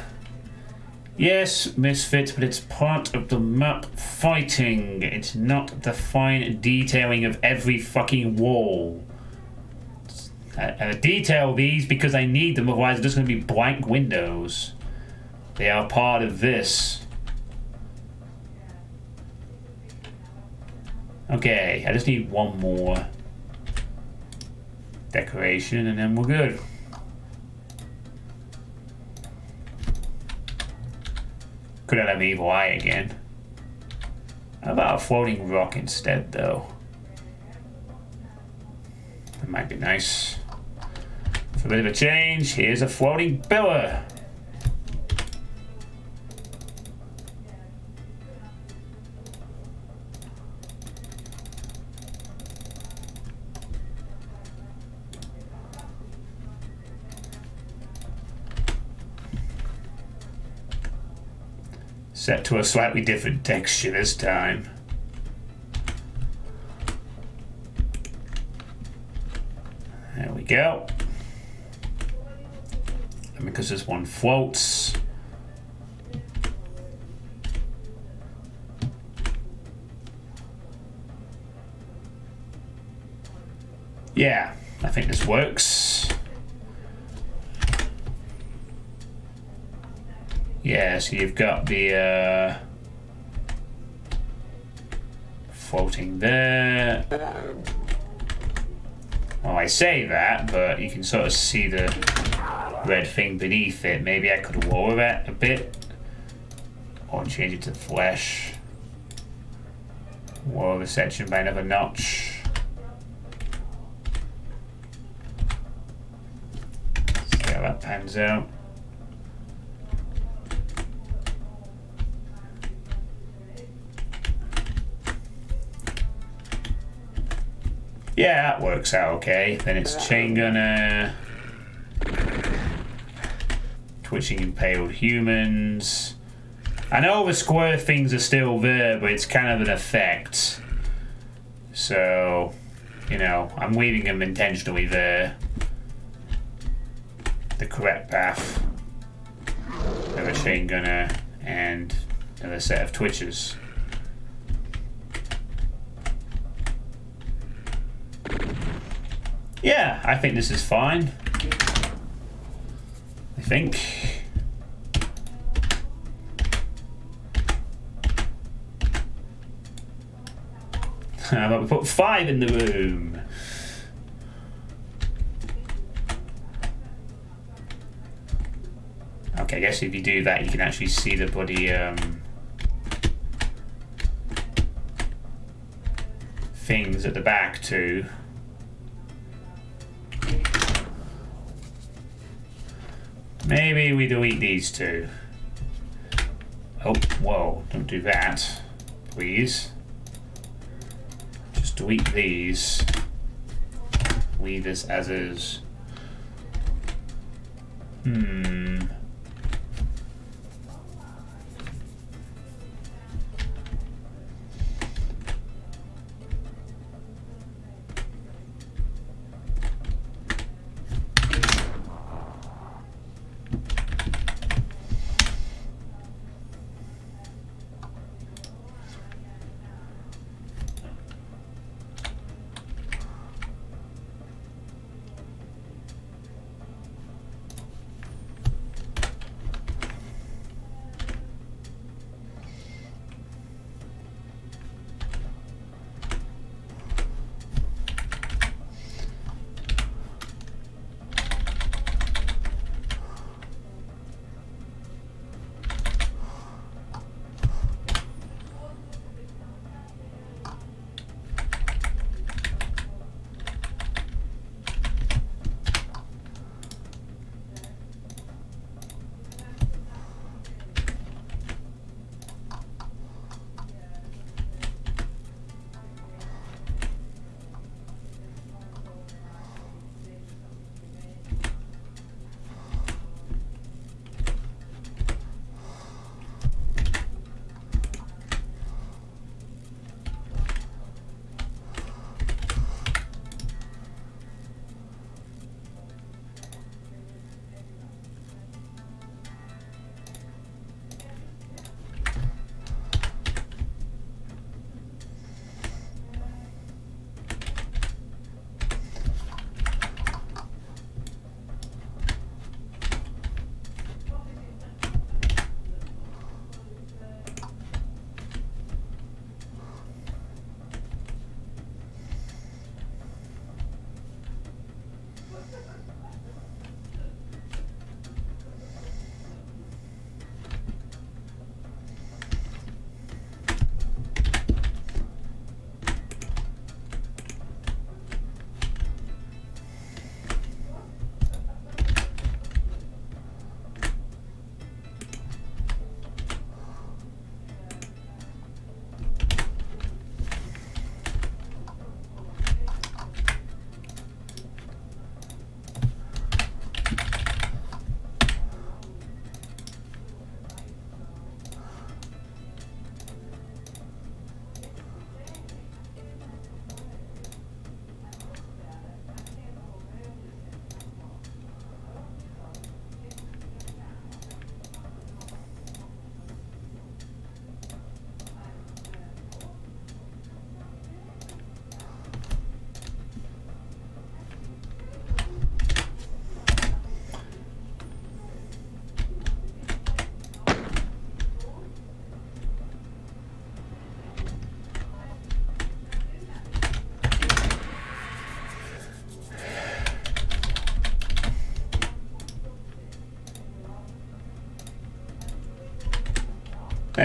Yes, Misfit, but it's part of the map fighting. It's not the fine detailing of every fucking wall. I detail these because I need them, otherwise they're just going to be blank windows. They are part of this. Okay, I just need one more decoration and then we're good. Could have an evil eye again. How about a floating rock instead, though? That might be nice. For a bit of a change, here's a floating pillar. Set to a slightly different texture this time. go. And because this one floats, yeah, I think this works. Yeah, so you've got the floating there. Well, I say that, but you can sort of see the red thing beneath it. Maybe I could lower that a bit, or change it to flesh. Lower the section by another notch. See how that pans out. Yeah, that works out okay. Then it's chain gunner, twitching impaled humans. I know the square things are still there, but it's kind of an effect. So, you know, I'm leaving them intentionally there. The correct path. Another chain gunner and another set of twitches. Yeah, I think this is fine. I think. How about we put 5 in the room? Okay, I guess if you do that, you can actually see the bloody things at the back too. Maybe we delete these two. Oh, whoa, don't do that, please. Just delete these. Leave this as is.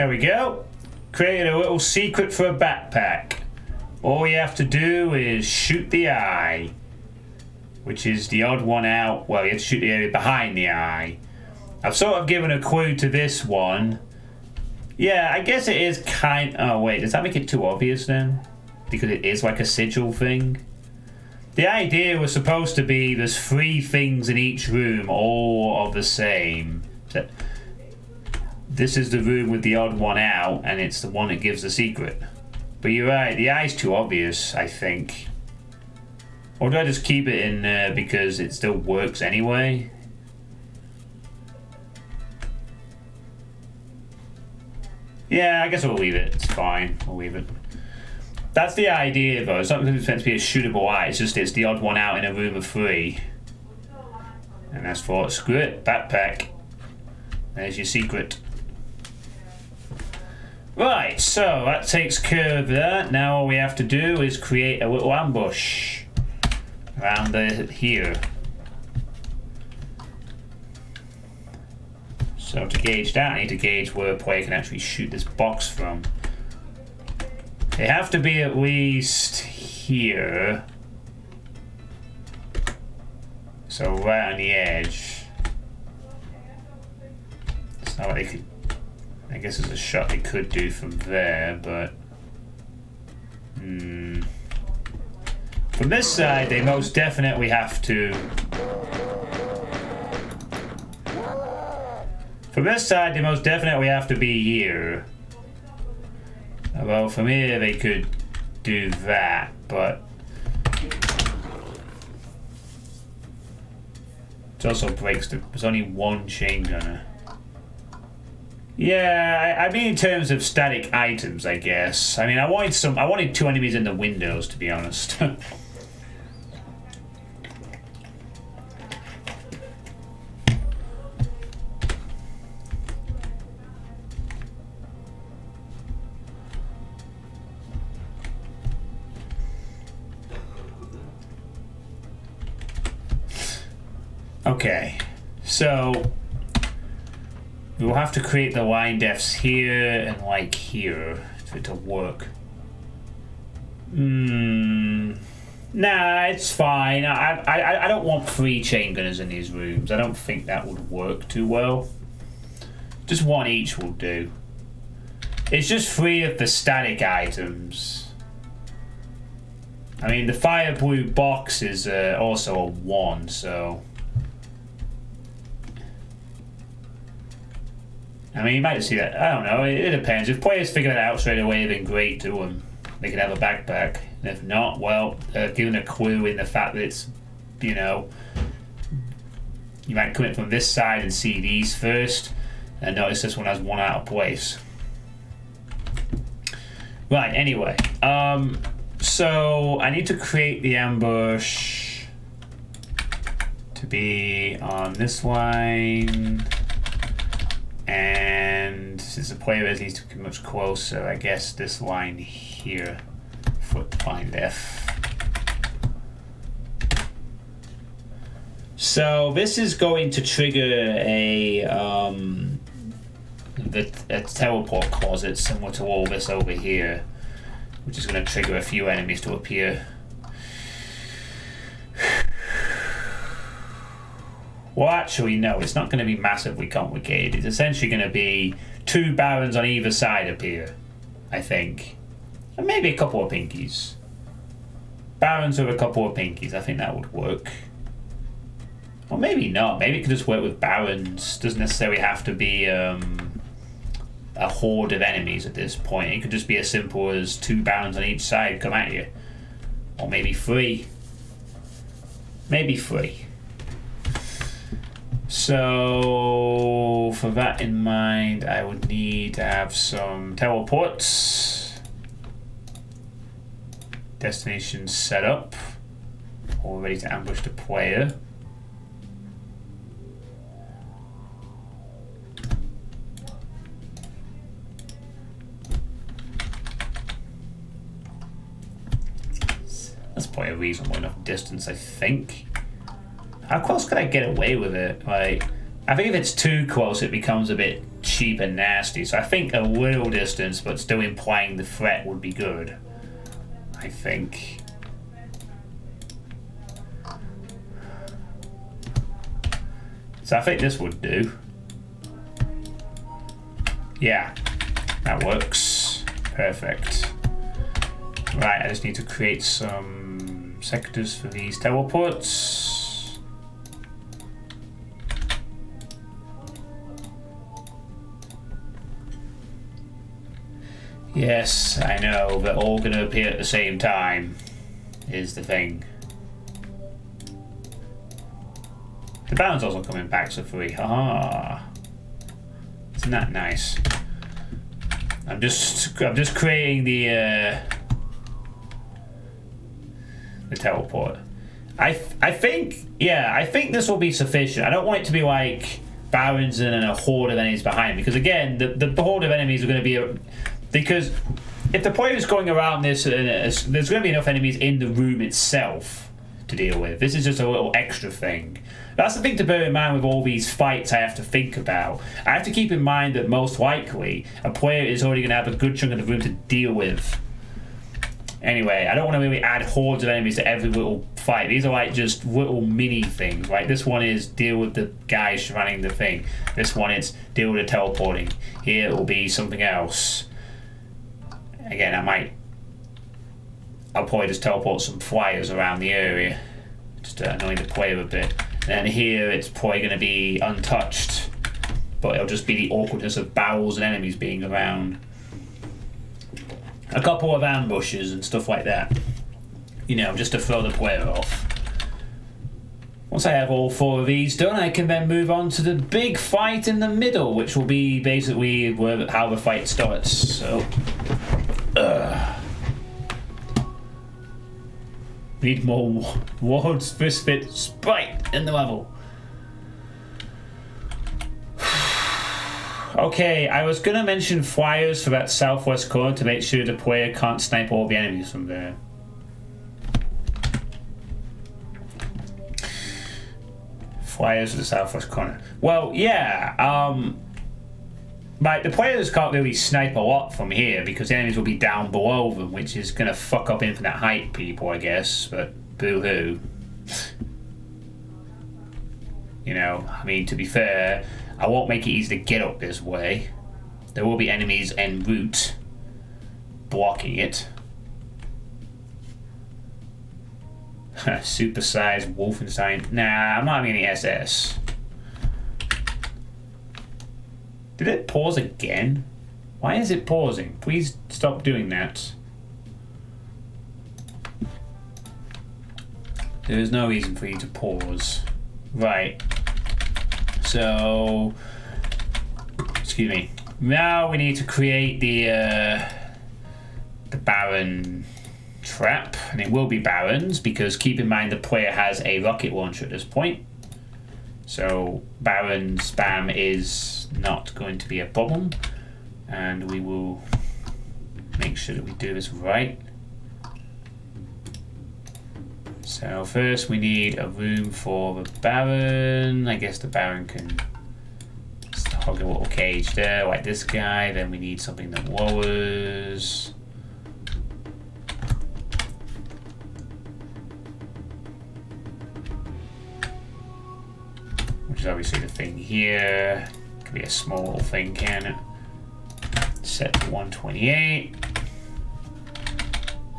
There we go. Created a little secret for a backpack. All you have to do is shoot the eye, which is the odd one out. Well, you have to shoot the area behind the eye. I've sort of given a clue to this one. Yeah, I guess it is kind... Oh, wait, does that make it too obvious then? Because it is like a sigil thing? The idea was supposed to be there's 3 things in each room, all of the same. So this is the room with the odd one out, and it's the one that gives the secret. But you're right, the eye's too obvious, I think. Or do I just keep it in there because it still works anyway? Yeah, I guess we'll leave it. It's fine. We'll leave it. That's the idea, though. It's not because it's meant to be a shootable eye. It's just it's the odd one out in a room of 3. And that's for screw it. Backpack. There's your secret. Right, so that takes care of that. Now all we have to do is create a little ambush around here. So to gauge that, I need to gauge where a player can actually shoot this box from. They have to be at least here. So right on the edge. It's not like they could... I guess there's a shot they could do from there, but... From this side, they most definitely have to... From this side, they most definitely have to be here. Well, from here, they could do that, but... It also breaks the... There's only one chain gunner. Yeah, I mean in terms of static items, I guess. I mean, I wanted 2 enemies in the windows, to be honest. Okay, so we'll have to create the line defs here and like here for it to work. Nah, it's fine. I don't want 3 chain gunners in these rooms. I don't think that would work too well. Just 1 each will do. It's just 3 of the static items. I mean, the FIREBLU box is also a 1, so... I mean, you might see that. I don't know. It depends. If players figure that out straight away, then great to them. They can have a backpack. And if not, well, given a clue in the fact that it's, you know, you might come in from this side and see these first, and notice this one has 1 out of place. Right. Anyway, so I need to create the ambush to be on this line. And since the player needs to be much closer, I guess this line here, foot find F. So this is going to trigger a teleport closet similar to all this over here, which is going to trigger a few enemies to appear. Well, actually, no, it's not going to be massively complicated. It's essentially going to be 2 barons on either side appear, I think. And maybe a couple of pinkies. Barons with a couple of pinkies, I think that would work. Or maybe not. Maybe it could just work with barons. Doesn't necessarily have to be a horde of enemies at this point. It could just be as simple as 2 barons on each side come at you. Or maybe 3. Maybe 3. So, for that in mind, I would need to have some teleports. Destination set up. All ready to ambush the player. That's probably a reasonable enough distance, I think. How close could I get away with it? Like, I think if it's too close, it becomes a bit cheap. cheap and nasty. So I think a little distance, but still implying the threat would be good. I think. So I think this would do. Yeah, that works. Perfect. Right, I just need to create some sectors for these teleports. Yes, I know, they're all going to appear at the same time, is the thing. The Baron's also coming back to free. Haha. Isn't that nice? I'm just creating the teleport. I think this will be sufficient. I don't want it to be like Barons and a horde of enemies behind, because again, the horde of enemies are going to be because if the player is going around this, there's going to be enough enemies in the room itself to deal with. This is just a little extra thing. That's the thing to bear in mind with all these fights I have to think about. I have to keep in mind that most likely a player is already going to have a good chunk of the room to deal with. Anyway, I don't want to really add hordes of enemies to every little fight. These are like just little mini things. Like this one is deal with the guys running the thing. This one is deal with the teleporting. Here it will be something else. Again, I'll probably just teleport some flyers around the area just to annoy the player a bit. And here it's probably going to be untouched, but it'll just be the awkwardness of barrels and enemies being around. A couple of ambushes and stuff like that, you know, just to throw the player off. Once I have all 4 of these done, I can then move on to the big fight in the middle, which will be basically how the fight starts. So, need more wards, fist fit, spite in the level. Okay, I was going to mention flyers for that southwest corner to make sure the player can't snipe all the enemies from there. Flyers for the southwest corner. Well, yeah, but the players can't really snipe a lot from here because the enemies will be down below them, which is going to fuck up infinite height people, I guess, but boo-hoo. You know, I mean, to be fair, I won't make it easy to get up this way. There will be enemies en route blocking it. Supersized Wolfenstein. Nah, I'm not having any SS. Did it pause again? Why is it pausing? Please stop doing that. There is no reason for you to pause. Right. So, excuse me. Now we need to create the Baron trap, and it will be Barons because keep in mind the player has a rocket launcher at this point. So Baron spam is not going to be a problem, and we will make sure that we do this right. So first we need a room for the Baron. I guess the Baron can just hug a little cage there like this guy. Then we need something that lowers. Which is obviously the thing here. Could be a small little thing, can it? Set to 128.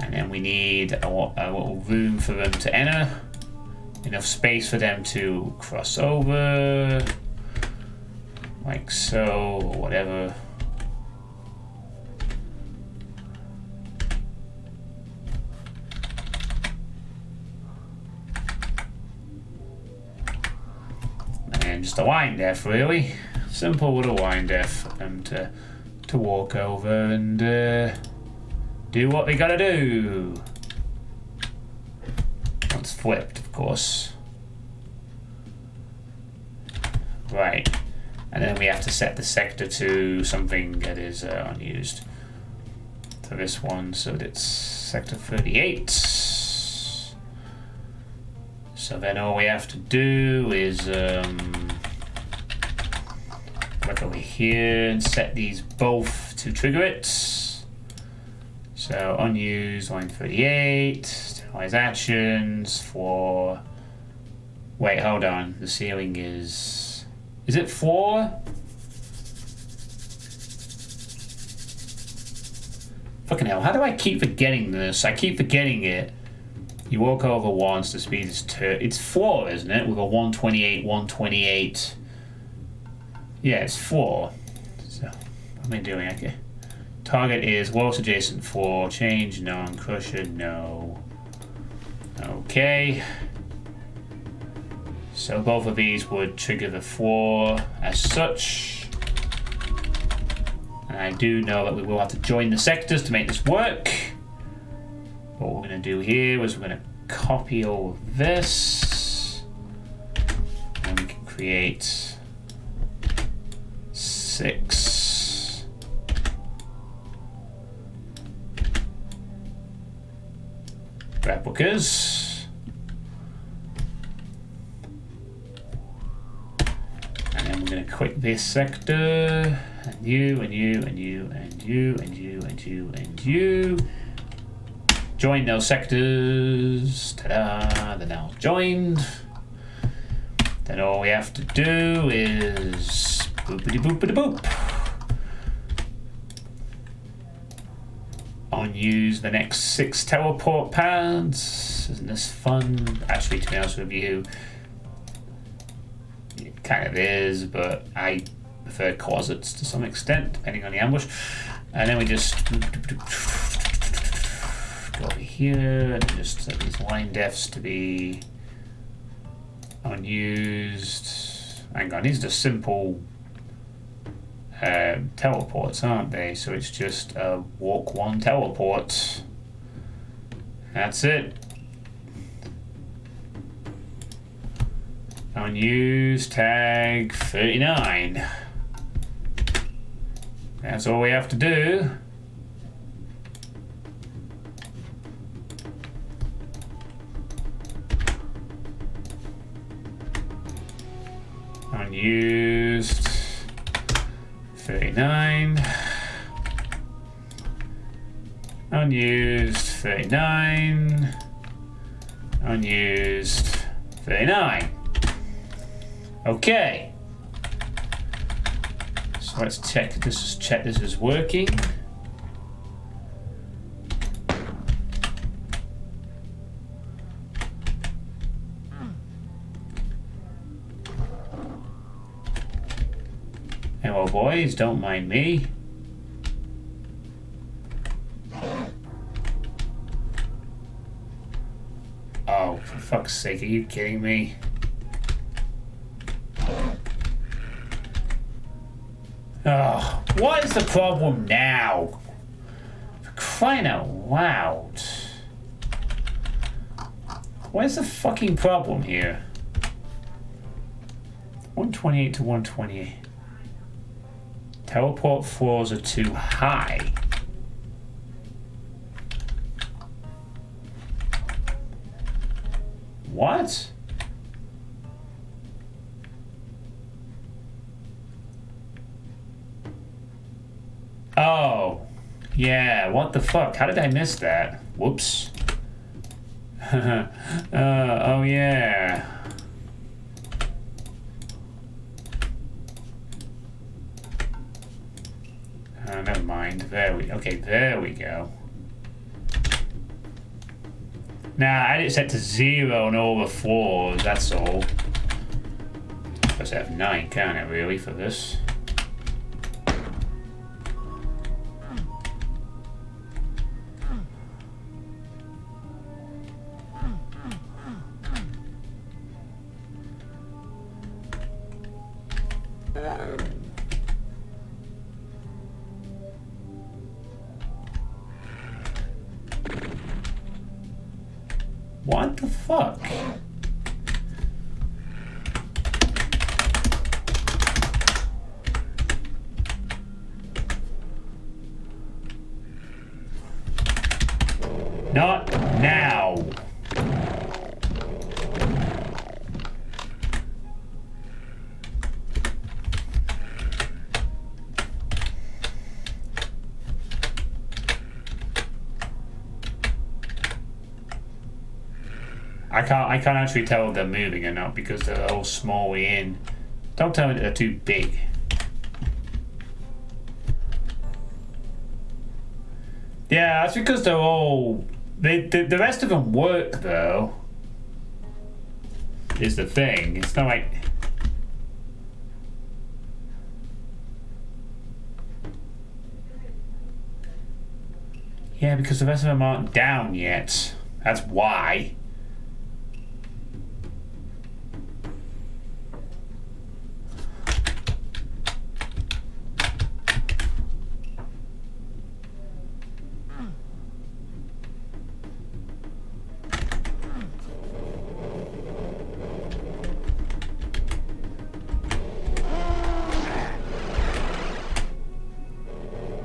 And then we need a little room for them to enter. Enough space for them to cross over. Like so, or whatever. And just a line depth, really. Simple little line depth for them to walk over and do what they gotta do. Once flipped, of course. Right. And then we have to set the sector to something that is unused. For this one, so that's sector 38. So then all we have to do is Back over here and set these both to trigger it. So unused line 38, sterilize actions for, wait, hold on, the ceiling is it 4? Fucking hell, how do I keep forgetting this? I keep forgetting it. You walk over once, the speed is 2. It's 4, isn't it? With a 128, 128. Yeah, it's 4. So, what am I doing? Okay. Target is walls adjacent 4. Change, none. Crusher, no. Okay. So both of these would trigger the 4 as such. And I do know that we will have to join the sectors to make this work. What we're going to do here is we're going to copy all of this. And we can create 6 replicas. And then we're going to click this sector. And you, and you, and you, and you, and you, and you, and you. Join those sectors. Ta-da! They're now joined. Then all we have to do is boopity boopity boop. Unuse the next 6 teleport pads. Isn't this fun? Actually, to be honest with you, it kind of is, but I prefer closets to some extent, depending on the ambush. And then we just go over here and just set these line defs to be unused. Hang on, these are just simple teleports, aren't they? So it's just a walk 1 teleport. That's it. Unused tag 39. That's all we have to do. Unused 39. Unused 39. Unused 39. Okay. So let's check this is working. Hello boys, don't mind me. Oh, for fuck's sake, are you kidding me? Oh, what is the problem now? For crying out loud. What is the fucking problem here? 128 to 128. Teleport floors are too high. What? Oh, yeah, what the fuck? How did I miss that? Whoops. Oh, yeah. Never mind. There we go. Nah, I had it set to 0 on all the floors, that's all. Plus I have 9, can't I, really, for this? What the fuck? Not now. I can't actually tell if they're moving or not because they're all small in. Don't tell me that they're too big. Yeah, that's because they're all... The rest of them work, though. Is the thing. It's not like... Yeah, because the rest of them aren't down yet. That's why.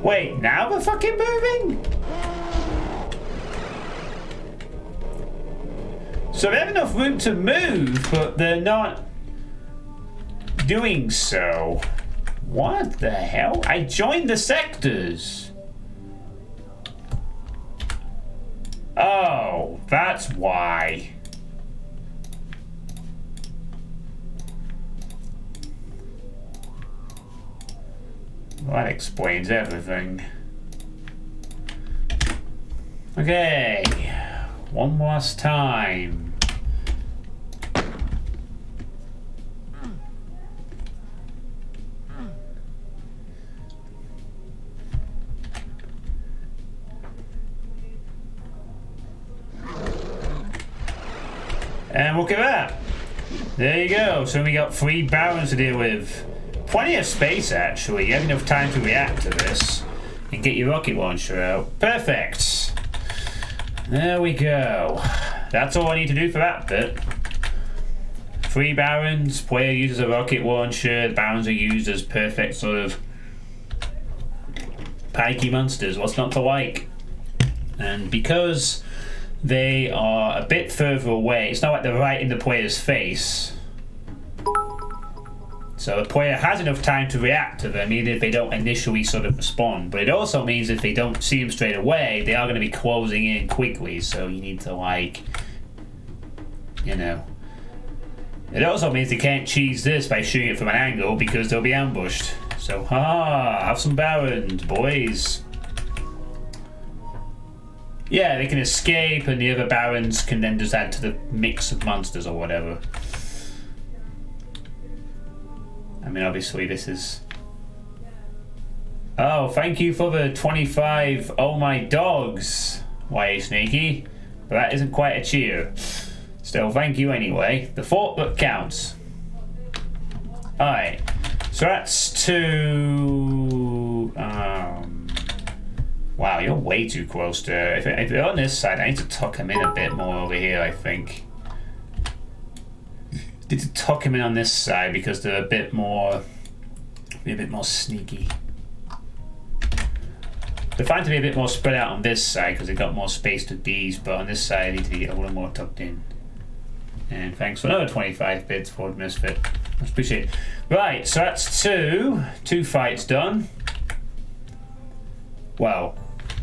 Wait, now we're fucking moving? So they have enough room to move, but they're not doing so. What the hell? I joined the sectors. Oh, that's why. Well, that explains everything. Okay, one last time. And look at that. There you go. So we got 3 barons to deal with. Plenty of space, actually. You have enough time to react to this and get your rocket launcher out. Perfect. There we go. That's all I need to do for that bit. 3 barons. Player uses a rocket launcher. The barons are used as perfect sort of pikey monsters. What's not to like? And because they are a bit further away, it's not like they're right in the player's face. So the player has enough time to react to them, even if they don't initially sort of respond. But it also means if they don't see them straight away, they are going to be closing in quickly. So you need to, like, you know. It also means they can't cheese this by shooting it from an angle because they'll be ambushed. So, have some barons, boys. Yeah, they can escape, and the other barons can then just add to the mix of monsters or whatever. I mean, obviously this is... Oh, thank you for the 25 oh my dogs, YA Snaky. But that isn't quite a cheer. Still, thank you anyway. The thought that counts. Alright, so that's 2... Wow, you're way too close to... If you're on this side, I need to tuck him in a bit more over here, I think. Need to tuck him in on this side because they're a bit more sneaky. They're fine to be a bit more spread out on this side because they've got more space to these, but on this side I need to get a little more tucked in. And thanks for another 25 bits for Misfit. Much appreciated. Right, so that's two fights done. Well,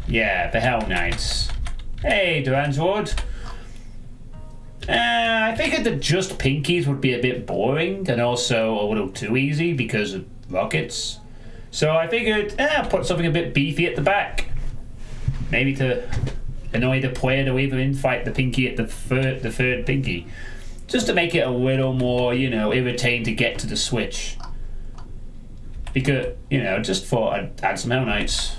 yeah, the Hell Knights. Hey, Duran's Ward. I figured that just pinkies would be a bit boring and also a little too easy because of rockets. So I figured, put something a bit beefy at the back. Maybe to annoy the player to even infight the pinky at the third pinky. Just to make it a little more, irritating to get to the switch. Because, just thought I'd add some Hell Knights.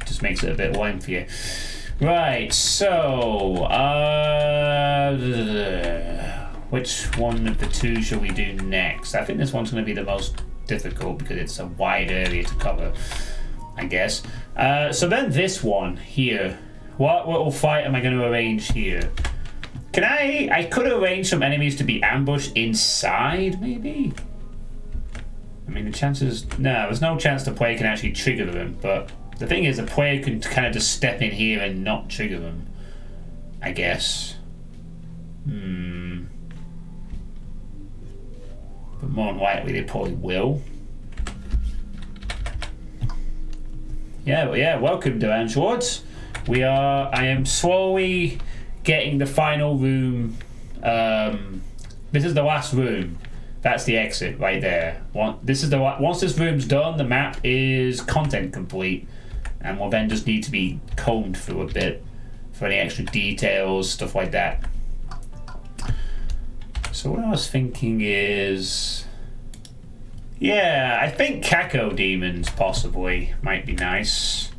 Just makes it a bit lame for you. Right, so which one of the two shall we do next? I think this one's going to be the most difficult because it's a wide area to cover, I guess. So then this one here. What little fight am I going to arrange here? Can I could arrange some enemies to be ambushed inside, maybe? I mean, the chances... No, there's no chance the player can actually trigger them, but... The thing is, the player can kind of just step in here and not trigger them, I guess. But more than likely, they probably will. Yeah, well, yeah, welcome to Untitled. I am slowly getting the final room. This is the last room. That's the exit right there. Once this room's done, the map is content complete, and will then just need to be combed through a bit for any extra details, stuff like that. So what I was thinking is, yeah, I think Caco demons possibly might be nice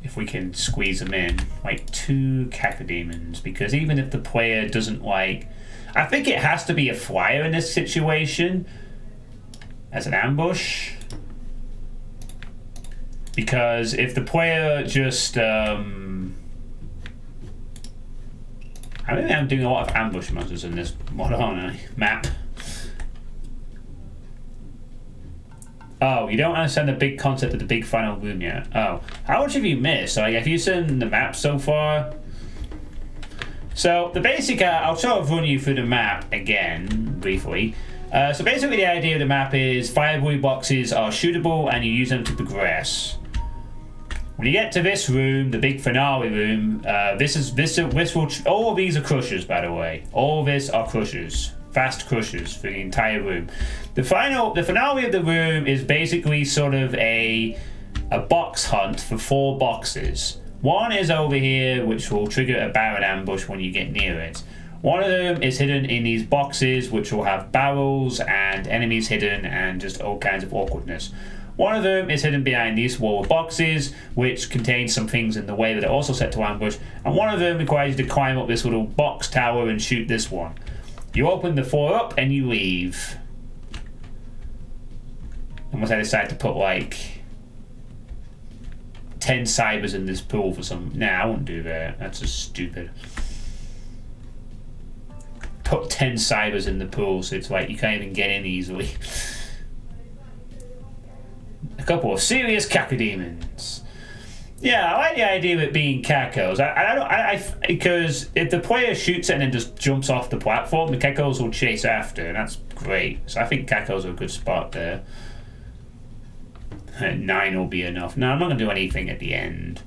if we can squeeze them in, like 2 Caco demons, because even if the player doesn't like, I think it has to be a flyer in this situation as an ambush, because if the player just I think I'm doing a lot of ambush monsters in this mod, aren't I? Map. Oh, you don't understand the big concept of the big final room yet. Oh, how much have you missed? Like, have you seen the map so far? So the basic, I'll sort of run you through the map again briefly. So basically, the idea of the map is FIREBLU boxes are shootable, and you use them to progress. When you get to this room, the big finale room, all of these are crushers, by the way. All of this are crushers, fast crushers for the entire room. The finale of the room is basically sort of a box hunt for 4 boxes. One is over here, which will trigger a Baron ambush when you get near it. One of them is hidden in these boxes, which will have barrels and enemies hidden and just all kinds of awkwardness. One of them is hidden behind these wall of boxes, which contains some things in the way that are also set to ambush. And one of them requires you to climb up this little box tower and shoot this one. You open the 4 up and you leave. Unless I decide to put like 10 cybers in this pool for some... Nah, I won't do that. That's just stupid. Put 10 cybers in the pool so it's like you can't even get in easily. A couple of serious cacodemons. Yeah, I like the idea of it being cacos. Because if the player shoots it and then just jumps off the platform, the cacos will chase after, and that's great. So I think cacos are a good spot there. 9 will be enough. No, I'm not going to do anything at the end.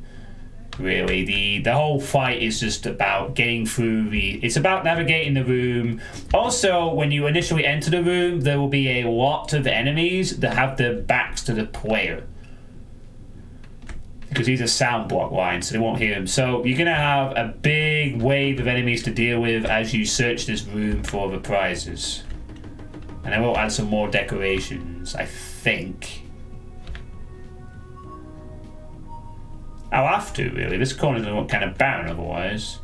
Really, the whole fight is just about getting through it's about navigating the room. Also, when you initially enter the room, there will be a lot of enemies that have their backs to the player, because these are sound block lines, so they won't hear them. So you're gonna have a big wave of enemies to deal with as you search this room for the prizes. And I will add some more decorations, I think. I'll have to, really. This corner's going to look kind of barren otherwise.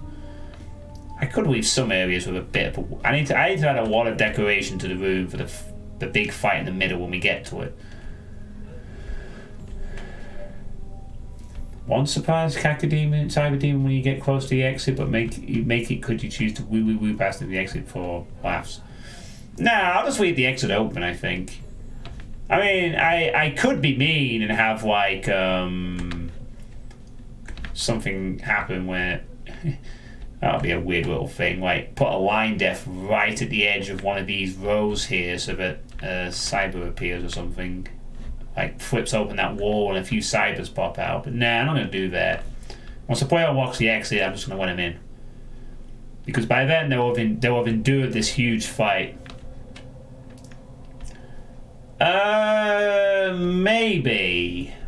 I could leave some areas with a bit of a... I need to add a lot of decoration to the room for the big fight in the middle when we get to it. One surprise cacodemon, cyberdemon when you get close to the exit, but make it could you choose to woo past the exit for laughs. Nah, I'll just leave the exit open, I think. I mean, I could be mean and have like something happen where that'll be a weird little thing, like put a line def right at the edge of one of these rows here so that cyber appears or something, like flips open that wall and a few cybers pop out. But nah, I'm not going to do that. Once the player unlocks the exit, I'm just going to let him in, because by then they'll have endured this huge fight.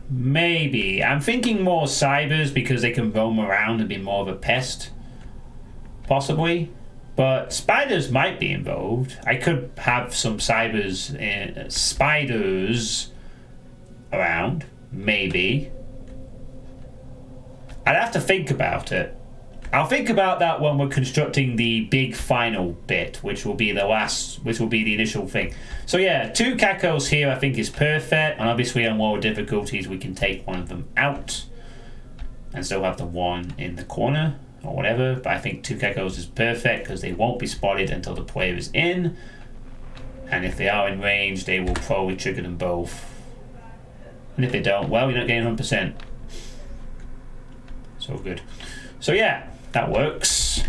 Maybe. I'm thinking more cybers because they can roam around and be more of a pest. Possibly. But spiders might be involved. I could have some spiders around. Maybe. I'd have to think about it. I'll think about that when we're constructing the big final bit, which will be the initial thing. So yeah, 2 cacos here I think is perfect, and obviously on lower difficulties we can take one of them out and still have the one in the corner or whatever, but I think 2 cacos is perfect because they won't be spotted until the player is in, and if they are in range they will probably trigger them both, and if they don't, well, you're not getting 100%. So good. So yeah, that works.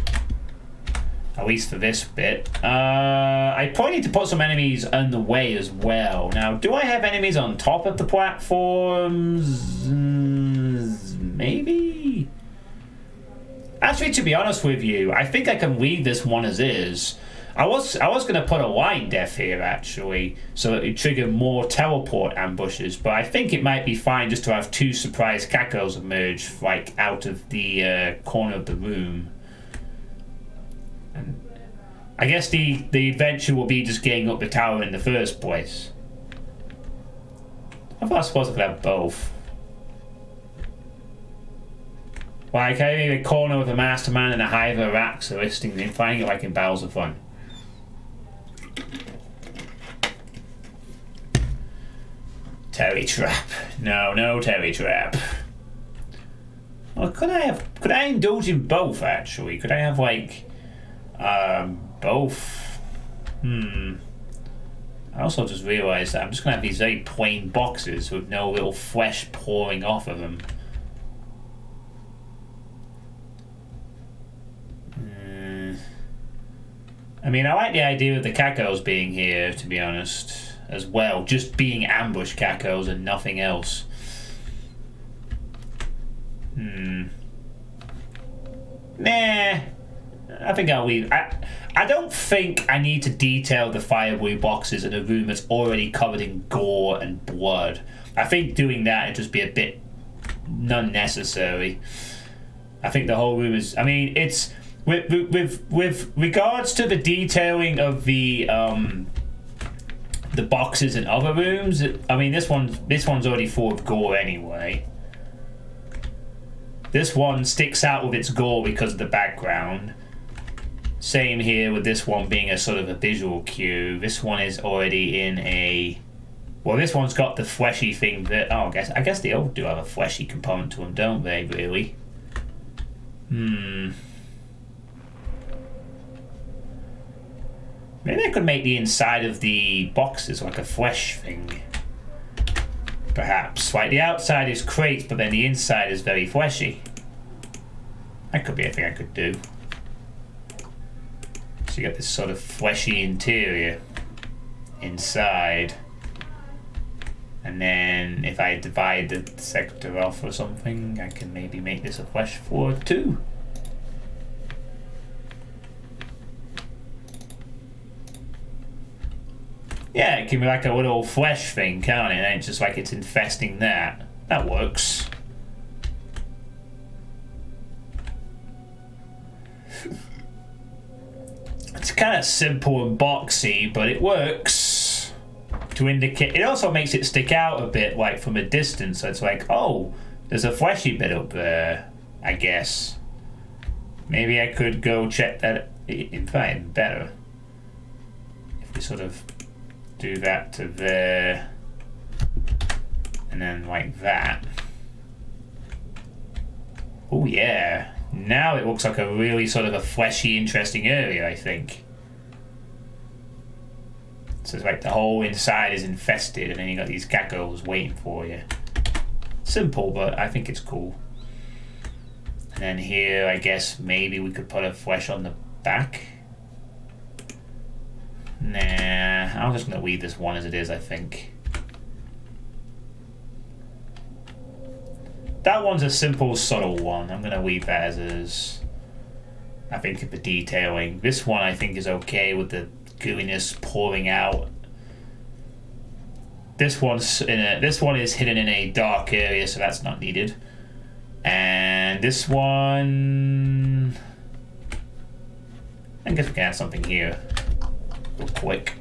At least for this bit. I probably need to put some enemies in the way as well. Now, do I have enemies on top of the platforms? Maybe? Actually, to be honest with you, I think I can leave this one as is. I was going to put a line def here, actually, so that it triggered more teleport ambushes, but I think it might be fine just to have 2 surprise cacos emerge, like, out of the corner of the room. And I guess the adventure will be just getting up the tower in the first place. I thought I suppose I could have both. Like, having a corner with a mastermind and a hive of racks are listing and finding it like in Battles of Fun. Terry Trap. No Terry Trap. Well, could I indulge in both, actually? Could I have, like, both? I also just realised that I'm just going to have these very plain boxes with no little flesh pouring off of them. I mean, I like the idea of the cacos being here, to be honest, as well. Just being ambush cacos and nothing else. Nah. I think I'll leave. I don't think I need to detail the FIREBLU boxes in a room that's already covered in gore and blood. I think doing that would just be a bit unnecessary. I think the whole room is... I mean, it's... With regards to the detailing of the boxes in other rooms, I mean, this one's already full of gore anyway. This one sticks out with its gore because of the background. Same here with this one being a sort of a visual cue. This one is already in a... Well, this one's got the fleshy thing that... Oh, I guess they all do have a fleshy component to them, don't they, really? Maybe I could make the inside of the boxes like a flesh thing. Perhaps. Like the outside is crates, but then the inside is very fleshy. That could be a thing I could do. So you get this sort of fleshy interior inside. And then if I divide the sector off or something, I can maybe make this a flesh floor too. Yeah, it can be like a little flesh thing, can't it? And it's just like it's infesting that. That works. It's kind of simple and boxy, but it works to indicate. It also makes it stick out a bit, like from a distance. So it's like, oh, there's a fleshy bit up there, I guess. Maybe I could go check that. In fact, better if we sort of do that to there, and then like that. Oh yeah, now it looks like a really sort of a fleshy, interesting area, I think. So it's like the whole inside is infested, and then you got these cacos waiting for you. Simple, but I think it's cool. And then here, I guess maybe we could put a flesh on the back. Nah, I'm just going to leave this one as it is, I think. That one's a simple, subtle one. I'm going to leave that as is. I think the detailing. This one I think is okay with the gooiness pouring out. This one is hidden in a dark area, so that's not needed. And this one... I guess we can add something here. Real quick.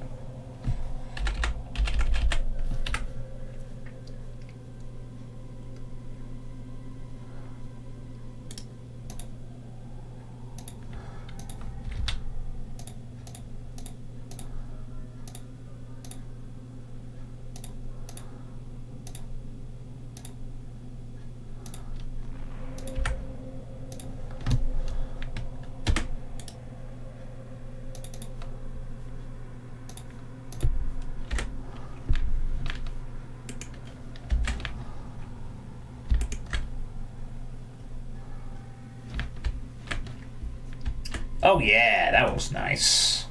Oh yeah, that was nice.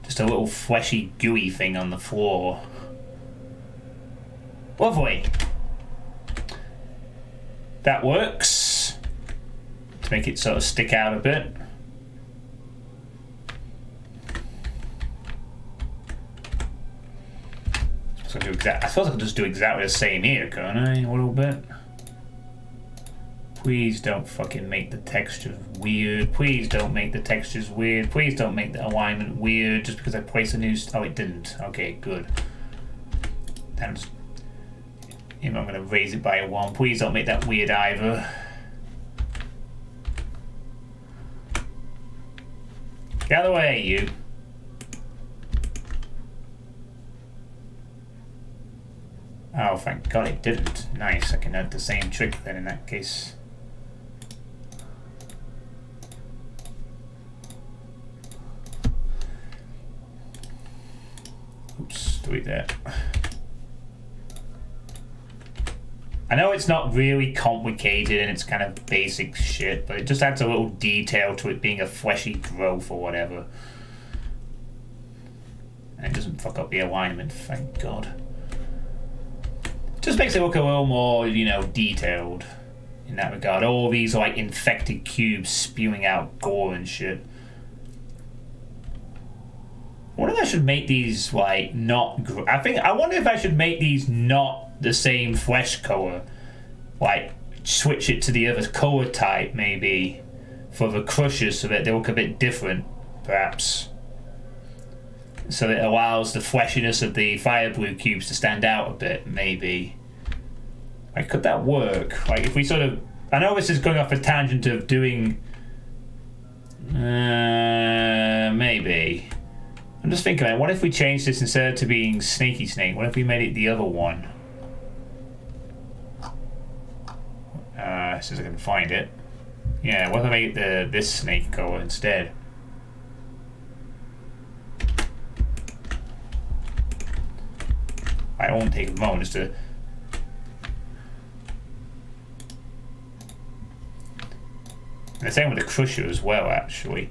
Just a little fleshy, gooey thing on the floor. Lovely. That works. To make it sort of stick out a bit. I suppose I could just do exactly the same here, can't I? A little bit. Please don't fucking make the textures weird. Please don't make the textures weird. Please don't make the alignment weird just because I placed a new... Oh, it didn't. Okay, good. I'm just... I'm going to raise it by a 1. Please don't make that weird either. Get out of the way, you. Oh, thank God it didn't. Nice, I can add the same trick then in that case. Oops, delete that. I know it's not really complicated and it's kind of basic shit, but it just adds a little detail to it being a fleshy growth or whatever. And it doesn't fuck up the alignment, thank God. Just makes it look a little more, you know, detailed in that regard. All these are like infected cubes spewing out gore and shit. I wonder if I should make these like not. I wonder if I should make these not the same flesh color. Like switch it to the other color type maybe for the crushers so that they look a bit different, perhaps. So that it allows the fleshiness of the FIREBLU cubes to stand out a bit, maybe. Like, could that work? Like, if we sort of... I know this is going off a tangent of doing... maybe. I'm just thinking, like, what if we changed this instead of to being Snaky Snake? What if we made it the other one? See if I can find it. Yeah, what if I make it this snake color instead? I won't take a moment just to... And the same with the crusher as well, actually.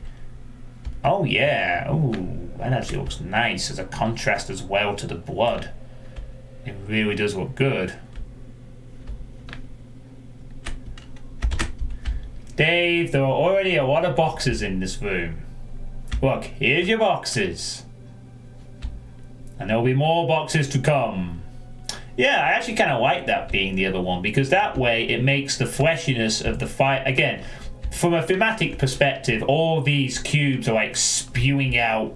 Oh yeah, oh, that actually looks nice as a contrast as well to the blood. It really does look good. Dave, there are already a lot of boxes in this room. Look, here's your boxes. And there'll be more boxes to come. Yeah, I actually kind of like that being the other one, because that way it makes the fleshiness of the fight... Again, from a thematic perspective, all these cubes are like spewing out...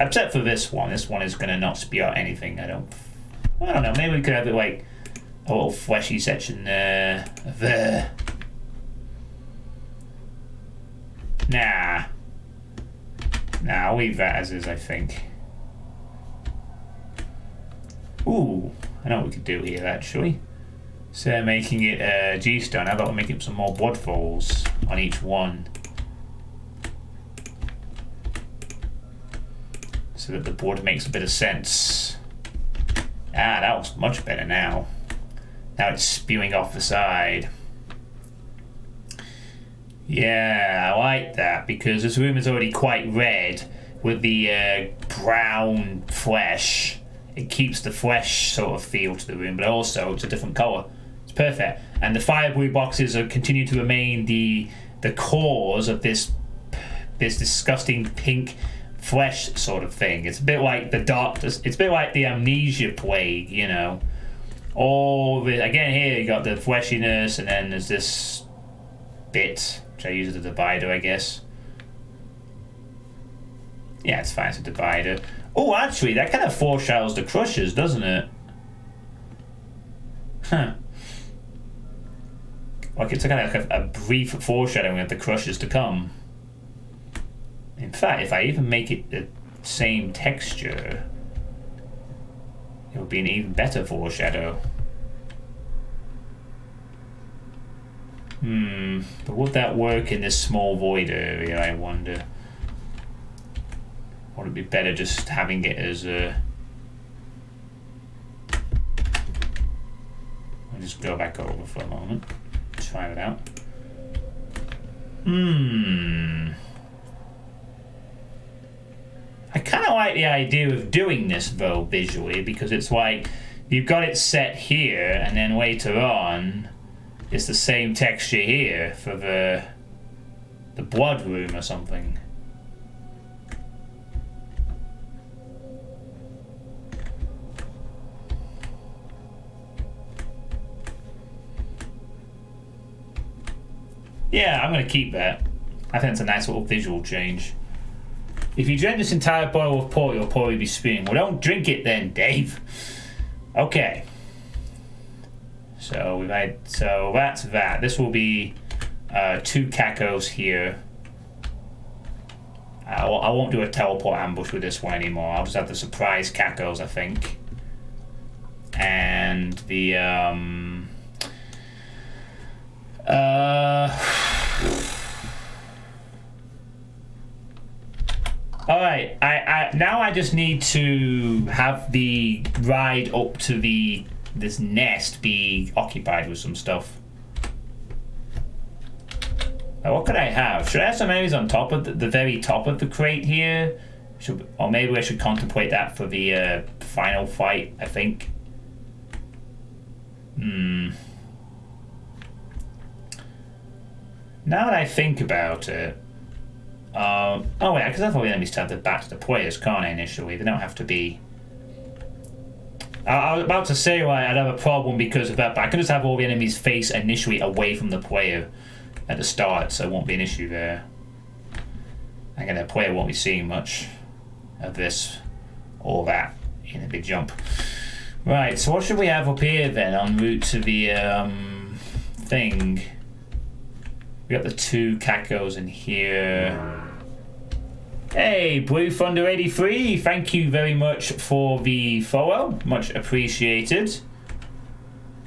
Except for this one. This one is going to not spew out anything, I don't know, maybe we could have it like a little fleshy section there. There. Nah, I'll leave that as is, I think. Ooh, I know what we could do here, actually. So making it G-stone, how about we make it some more blood falls on each one? So that the blood makes a bit of sense. Ah, that looks much better now. Now it's spewing off the side. Yeah, I like that, because this room is already quite red with the brown flesh. It keeps the flesh sort of feel to the room, but also it's a different colour. It's perfect. And the FIREBLU boxes are continue to remain the cause of this disgusting pink flesh sort of thing. It's a bit like the dark. It's a bit like the amnesia plague, you know. All the, again here you got the fleshiness, and then there's this bit which I use as a divider, I guess. Yeah, it's fine, it's a divider. Oh, actually, that kind of foreshadows the crushers, doesn't it? Huh. Like it's kind of like a brief foreshadowing of the crushers to come. In fact, if I even make it the same texture, it would be an even better foreshadow. But would that work in this small void area, I wonder? Or would it be better just having it as a... I'll just go back over for a moment. Try it out. I kind of like the idea of doing this though visually, because it's like you've got it set here and then later on it's the same texture here for the blood room or something. Yeah, I'm going to keep that. I think it's a nice little visual change. If you drink this entire bottle of port, you'll probably be spewing. Well, don't drink it then, Dave. Okay. So that's that. This will be 2 cacos here. I won't do a teleport ambush with this one anymore. I'll just have the surprise cacos, I think. And the Alright, I now I just need to have the ride up to this nest be occupied with some stuff. Now, what could I have? Should I have some enemies on top of the very top of the crate here? Or maybe I should contemplate that for the final fight, I think. Now that I think about it, oh wait, because I thought the enemies have to back to the players, can't I, initially? They don't have to be... I was about to say, like, I'd have a problem because of that, but I can just have all the enemies face initially away from the player at the start, so it won't be an issue there. Again, the player won't be seeing much of this or that in a big jump. Right, so what should we have up here then, en route to the thing? We got the 2 cacos in here. Hey, Blue Thunder 83, thank you very much for the follow. Much appreciated.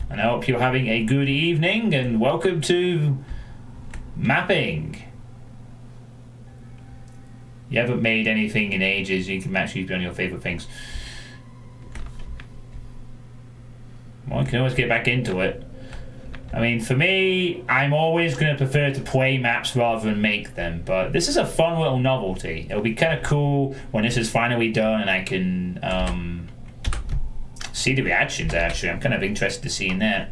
And I hope you're having a good evening and welcome to mapping. You haven't made anything in ages, you can actually be on your favourite things. Well, you can always get back into it. I mean, for me, I'm always going to prefer to play maps rather than make them, but this is a fun little novelty. It'll be kind of cool when this is finally done and I can see the reactions, actually. I'm kind of interested to seeing that.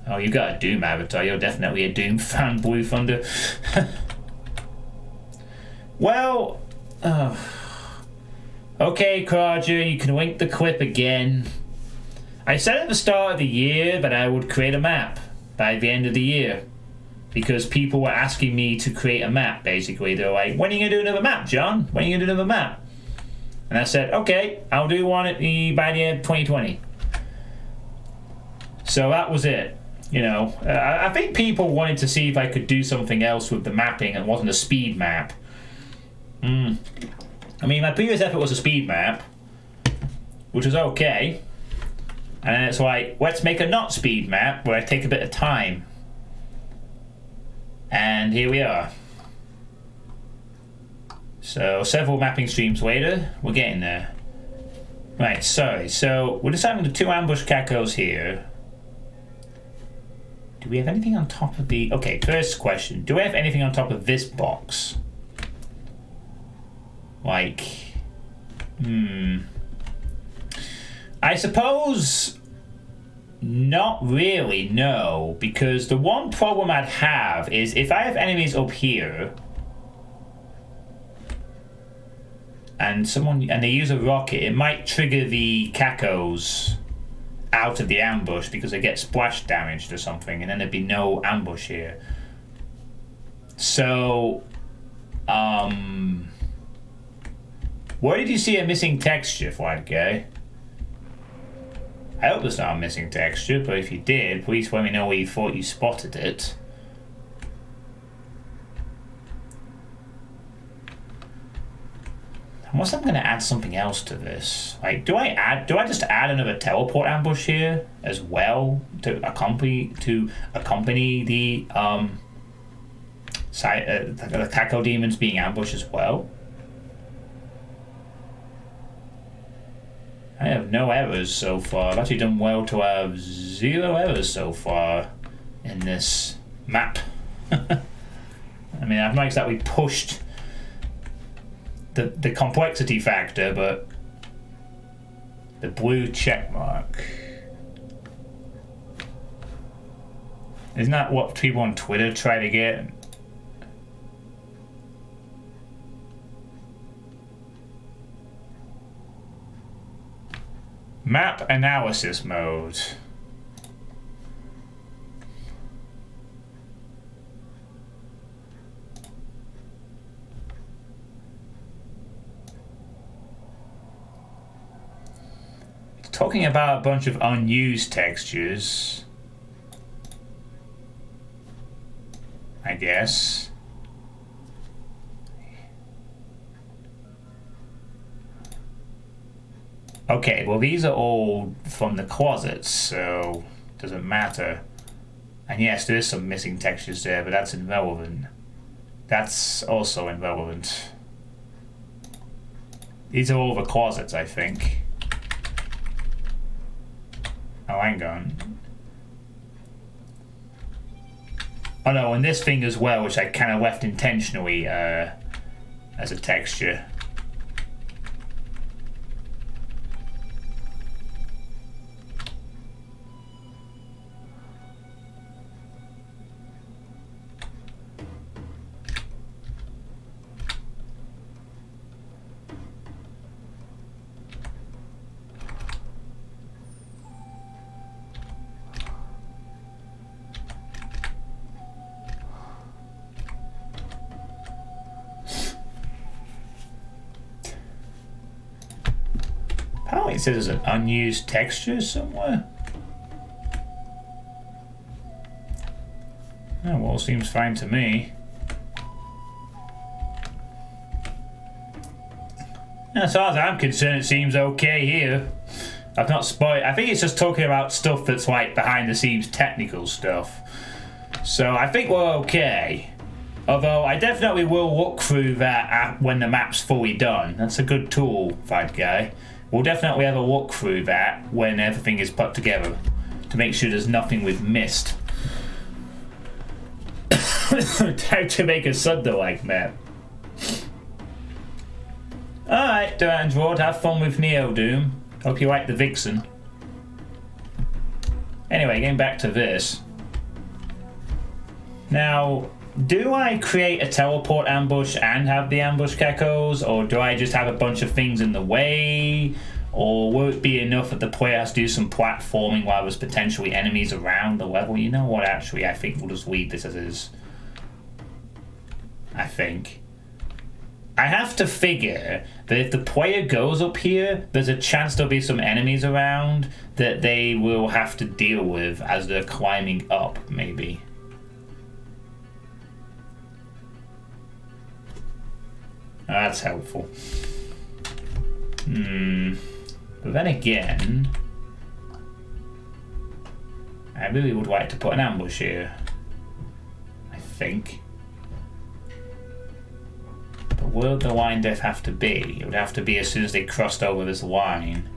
Oh, you got a Doom avatar. You're definitely a Doom fan, Blue Thunder. Well, okay, Kraja, you can link the clip again. I said at the start of the year that I would create a map by the end of the year because people were asking me to create a map, basically. They're like, when are you going to do another map, John? When are you going to do another map? And I said, okay, I'll do one by the end of 2020. So that was it. You know, I think people wanted to see if I could do something else with the mapping and it wasn't a speed map. I mean, my previous effort was a speed map, which was okay. And then it's like, let's make a not speed map where I take a bit of time. And here we are. So, several mapping streams later, we're getting there. Right, sorry. So, we're deciding the 2 ambush cacos here. Do we have anything on top of the... Okay, first question. Do we have anything on top of this box? Like... I suppose... Not really, no. Because the one problem I'd have is if I have enemies up here... And they use a rocket, it might trigger the cacos out of the ambush because they get splash damaged or something, and then there'd be no ambush here. So, where did you see a missing texture, Flight Guy? I hope there's not a missing texture, but if you did, please let me know where you thought you spotted it. Unless I'm going to add something else to this. Like, do I just add another teleport ambush here as well to accompany the Caco demons being ambushed as well? I have no errors so far. I've actually done well to have 0 errors so far in this map. I mean, I've not exactly pushed the complexity factor, but The blue check mark. Isn't that what people on Twitter try to get? Map analysis mode. It's talking about a bunch of unused textures, I guess. Okay, well these are all from the closets, so it doesn't matter. And yes, there is some missing textures there, but that's irrelevant. That's also irrelevant. These are all the closets, I think. Oh, hang on. Oh no, and this thing as well, which I kind of left intentionally as a texture. Apparently it says there's an unused texture somewhere. Oh, well, seems fine to me. As far as I'm concerned, it seems okay here. I've not spoiled. I think it's just talking about stuff that's like behind the scenes technical stuff. So I think we're okay. Although I definitely will look through that when the map's fully done. That's a good tool, Fight Guy. We'll definitely have a look through that when everything is put together to make sure there's nothing we've missed. How to make a Sunderland map. Alright, Android, have fun with Neo Doom. Hope you like the Vixen. Anyway, getting back to this. Now, do I create a teleport ambush and have the ambush geckos, or do I just have a bunch of things in the way? Or will it be enough that the player has to do some platforming while there's potentially enemies around the level? You know what, actually, I think we'll just leave this as is. I think. I have to figure that if the player goes up here, there's a chance there'll be some enemies around that they will have to deal with as they're climbing up, maybe. That's helpful. But then again, I really would like to put an ambush here. I think. But where would the line depth have to be? It would have to be as soon as they crossed over this line.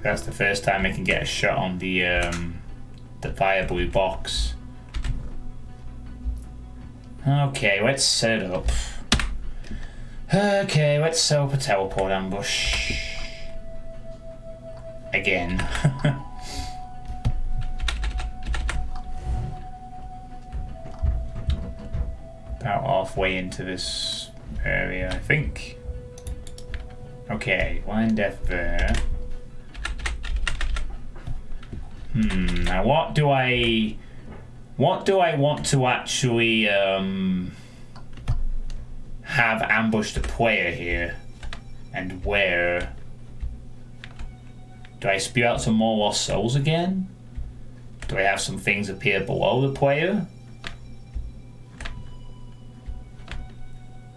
That's the first time I can get a shot on the FIREBLU box. Okay, let's set it up. Okay, let's set up a teleport ambush. Again. About halfway into this area, I think. Okay, line depth there. Now what do I want to actually have ambush the player here, and where? Do I spew out some more lost souls again? Do I have some things appear below the player?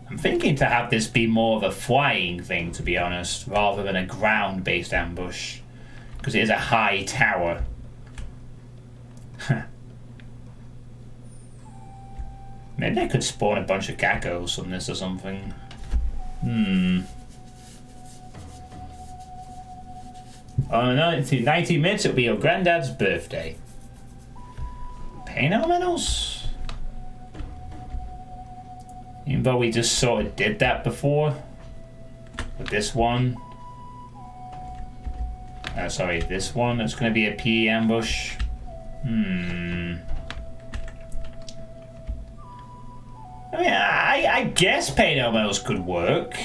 I'm thinking to have this be more of a flying thing, to be honest, rather than a ground-based ambush, because it is a high tower. Maybe I could spawn a bunch of geckos from this or something. 90 minutes, it'll be your granddad's birthday. Pain elementals? Even though we just sort of did that before. With this one. Sorry, this one is going to be a PE ambush. I mean, I guess paint elementals could work.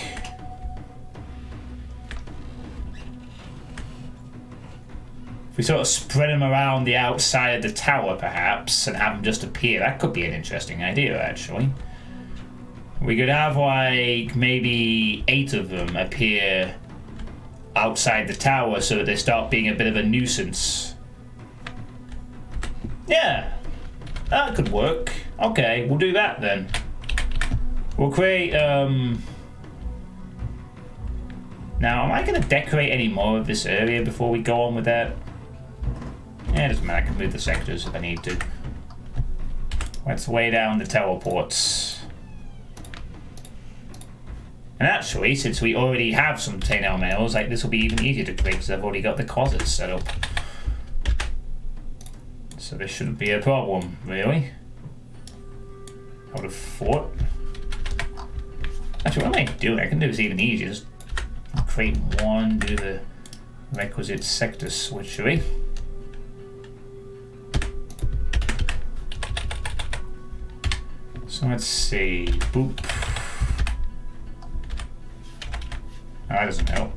If we sort of spread them around the outside of the tower, perhaps, and have them just appear, that could be an interesting idea, actually. We could have, like, maybe 8 of them appear outside the tower so that they start being a bit of a nuisance. Yeah, that could work. Okay, we'll do that then. We'll create, Now, am I going to decorate any more of this area before we go on with that? Yeah, it doesn't matter. I can move the sectors if I need to. Let's weigh down the teleports. And actually, since we already have some paint elementals, like, this will be even easier to create because I've already got the closets set up. So this shouldn't be a problem, really. I would have thought. Actually, what am I doing? I can do this even easier. Just create one, do the requisite sector switchery. So let's see. Boop. Oh, that doesn't help.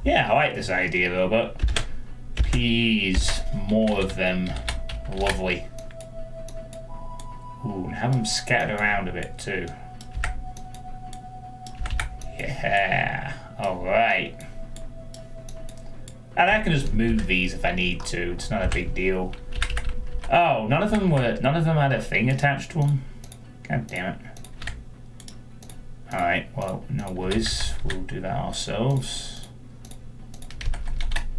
Yeah, I like this idea though, but please, more of them. Lovely. Ooh, and have them scattered around a bit too. Yeah, alright. And I can just move these if I need to, it's not a big deal. Oh, none of them had a thing attached to them? God damn it. Alright, well, no worries, we'll do that ourselves.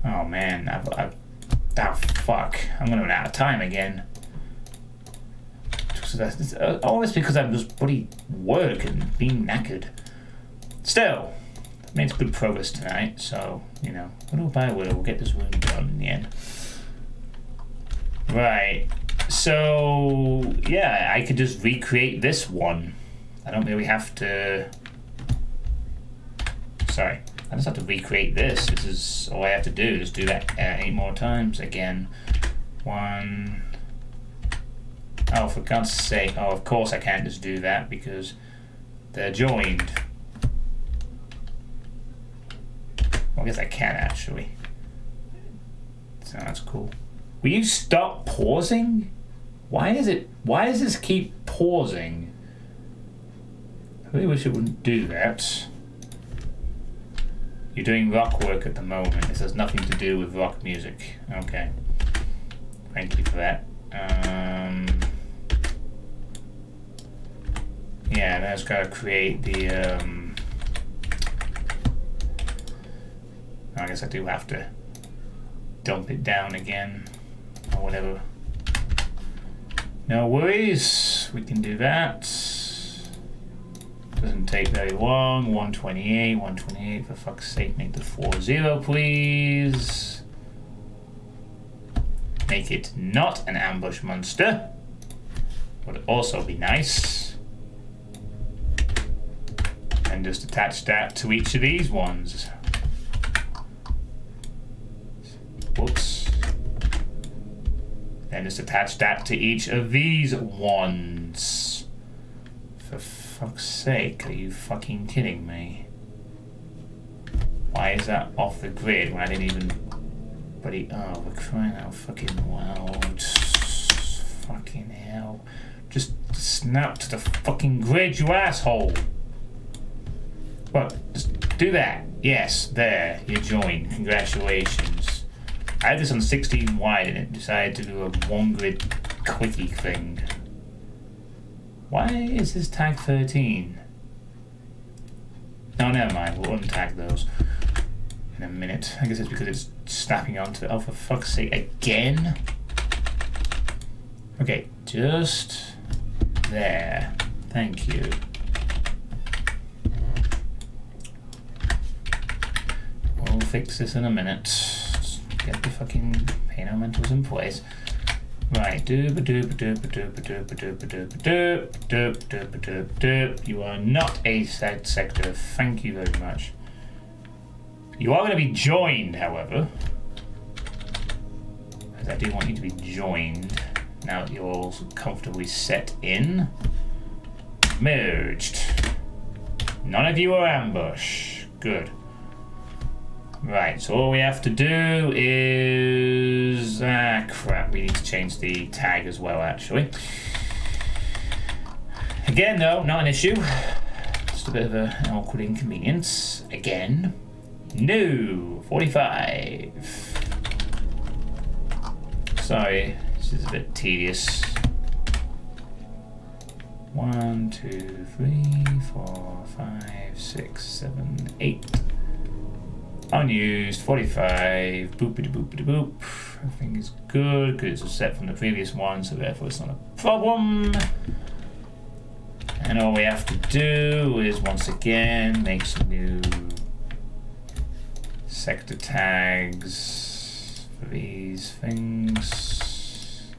Oh man, oh fuck, I'm gonna run out of time again. All this because I'm just bloody work and being knackered. Still, I've made good progress tonight, so, you know, little by little, we'll get this room done in the end. Right, so, yeah, I could just recreate this one. I don't really have to... Sorry, I just have to recreate this. This is all I have to do, just do that 8 more times again. 1... Oh, for God's sake. Oh, of course I can't just do that because they're joined. Well, I guess I can actually. So that's cool. Will you stop pausing? Why does this keep pausing? I really wish it wouldn't do that. You're doing rock work at the moment. This has nothing to do with rock music. Okay. Thank you for that. Yeah, that's got to create the, I guess I do have to dump it down again, or whatever. No worries, we can do that. Doesn't take very long. 128, for fuck's sake, make the 40, please. Make it not an ambush monster. Would also be nice. And just attach that to each of these ones. Whoops. Then just attach that to each of these ones. For fuck's sake, are you fucking kidding me? Why is that off the grid when I didn't even... Oh, we're crying out fucking loud. Fucking hell. Just snap to the fucking grid, you asshole. What? Just do that. Yes, there. You joined. Congratulations. I had this on 16 wide and it decided to do a 1 grid quickie thing. Why is this tag 13? No, never mind. We'll untag those in a minute. I guess it's because it's snapping onto it. Oh, for fuck's sake. Again? Okay, just there. Thank you. We'll fix this in a minute. get the fucking pain elementals in place. Right, you are not a sector, thank you very much. You are going to be joined, however. Because I do want you to be joined. Now that you're all comfortably set in. Merged. None of you are ambush. Good. Right, so all we have to do is... Ah, crap, we need to change the tag as well, actually. Again, though, not an issue. Just a bit of an awkward inconvenience. Again. No, 45. Sorry, this is a bit tedious. 1, 2, 3, 4, 5, 6, 7, 8. Unused, 45. Boopity boopity boop. Everything is good because it's set from the previous one, so therefore it's not a problem. And all we have to do is once again make some new sector tags for these things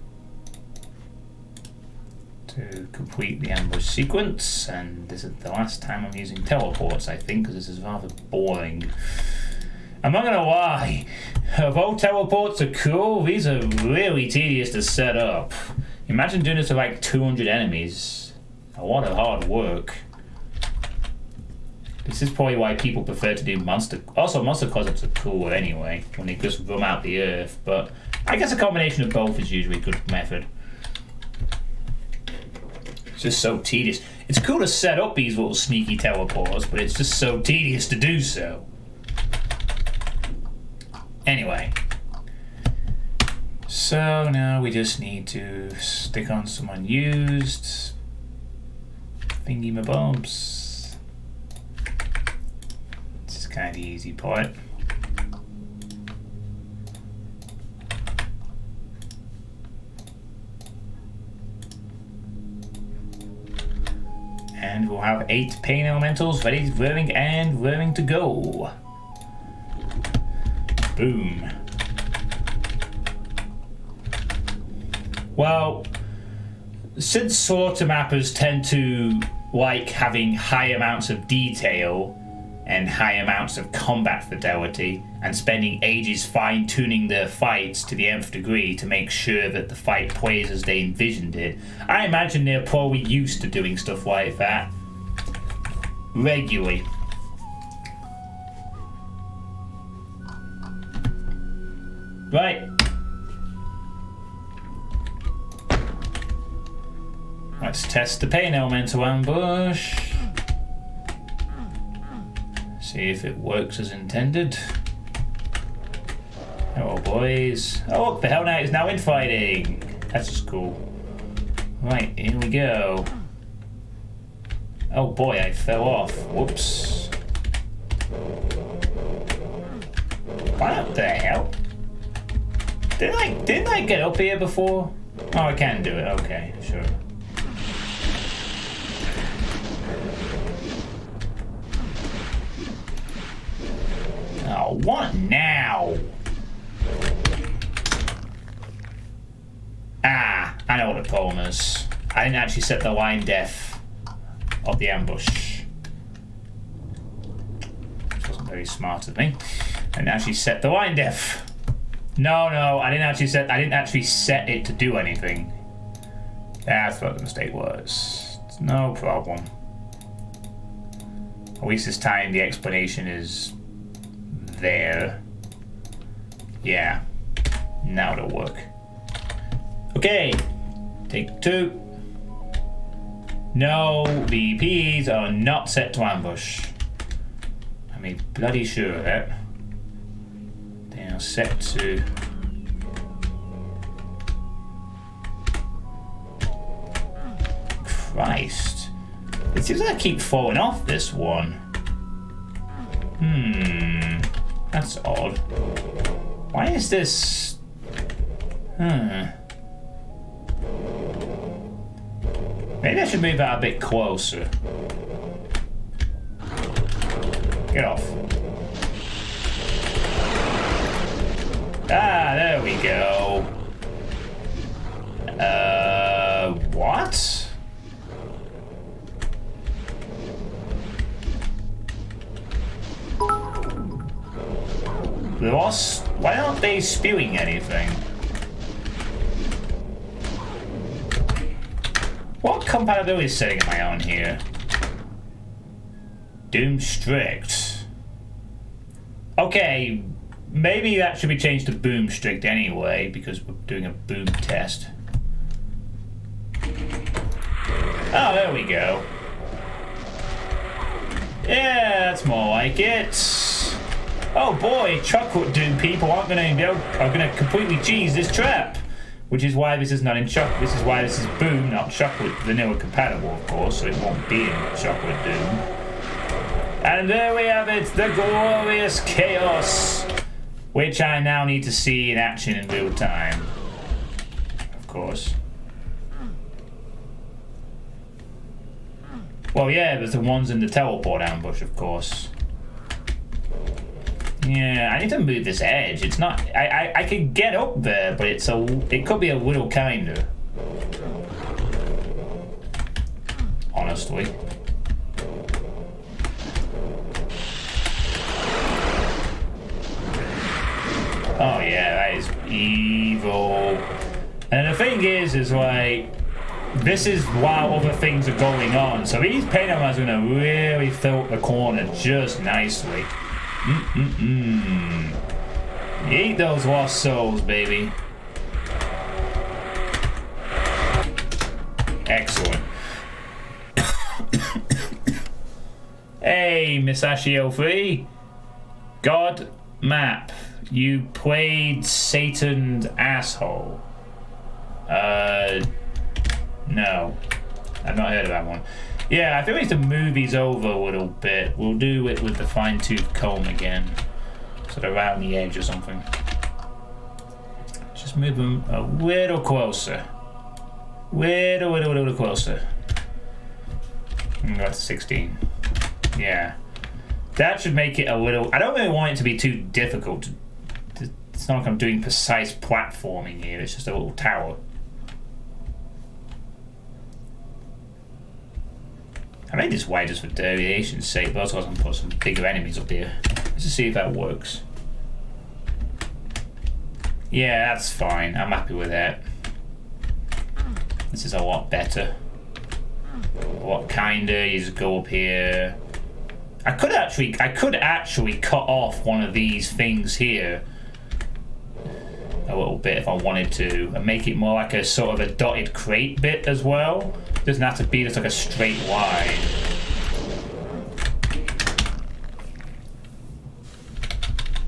to complete the ambush sequence. And this is the last time I'm using teleports, I think, because this is rather boring. I'm not gonna lie, although teleports are cool, these are really tedious to set up. Imagine doing this with like 200 enemies. A lot of hard work. This is probably why people prefer to do monster... Also, monster closets are cool anyway, when they just roam out the earth, but I guess a combination of both is usually a good method. It's just so tedious. It's cool to set up these little sneaky teleports, but it's just so tedious to do so. Anyway. So now we just need to stick on some unused thingy-mabobs. This is kind of the easy part. And we'll have 8 pain elementals ready, raring to go. Boom. Well, since slaughter mappers tend to like having high amounts of detail and high amounts of combat fidelity and spending ages fine-tuning their fights to the nth degree to make sure that the fight plays as they envisioned it, I imagine they're probably used to doing stuff like that regularly. Right. Let's test the pain elemental ambush. See if it works as intended. Hello, boys. Oh, the Hell Knight is now infighting. That's just cool. Right, here we go. Oh boy, I fell off. Whoops. What the hell? Didn't I get up here before? Oh, I can do it. Okay, sure. Oh, what now? Ah, I know what the problem is. I didn't actually set the line depth of the ambush. Which wasn't very smart of me. I didn't actually set the line depth. No, I didn't actually set it to do anything. That's what the mistake was. It's no problem. At least this time the explanation is there. Yeah. Now it'll work. Okay. Take 2. No, the PEs are not set to ambush. I made bloody sure of that. They are set to... Christ. It seems like I keep falling off this one. That's odd. Why is this... Maybe I should move that a bit closer. Get off. Ah, there we go. What? Why aren't they spewing anything? What compatibility setting am I on here? Doom strict. Okay, maybe that should be changed to boom strict anyway, because we're doing a boom test. Oh, there we go. Yeah, that's more like it. Oh boy, chocolate doom people are gonna completely cheese this trap. Which is why this is not in chocolate. This is why this is boom, not chocolate vanilla compatible, of course, so it won't be in chocolate doom. And there we have it, the glorious chaos, which I now need to see in action in real time. Of course. Well, yeah, there's the ones in the teleport ambush, of course. Yeah, I need to move this edge. It's not. I can get up there, but it could be a little kinder. Honestly. Oh yeah, that is evil. And the thing is like, this is while other things are going on. So these painters are gonna really fill the corner just nicely. Eat those lost souls, baby. Excellent. Hey, Miss Ashio3. God map. You played Satan's asshole. No. I've not heard of that one. Yeah, I think we need to move these over a little bit. We'll do it with the fine-tooth comb again. Sort of around the edge or something. Just move them a little closer. Little closer. And go to 16. Yeah. That should make it a little... I don't really want it to be too difficult. It's not like I'm doing precise platforming here. It's just a little tower. I made this wide just for variation's sake, but also I was going to put some bigger enemies up here. Let's just see if that works. Yeah, that's fine. I'm happy with that. This is a lot better. A lot kinder. You just go up here. I could actually cut off one of these things here a little bit if I wanted to, and make it more like a sort of a dotted crate bit as well. It doesn't have to be just like a straight line.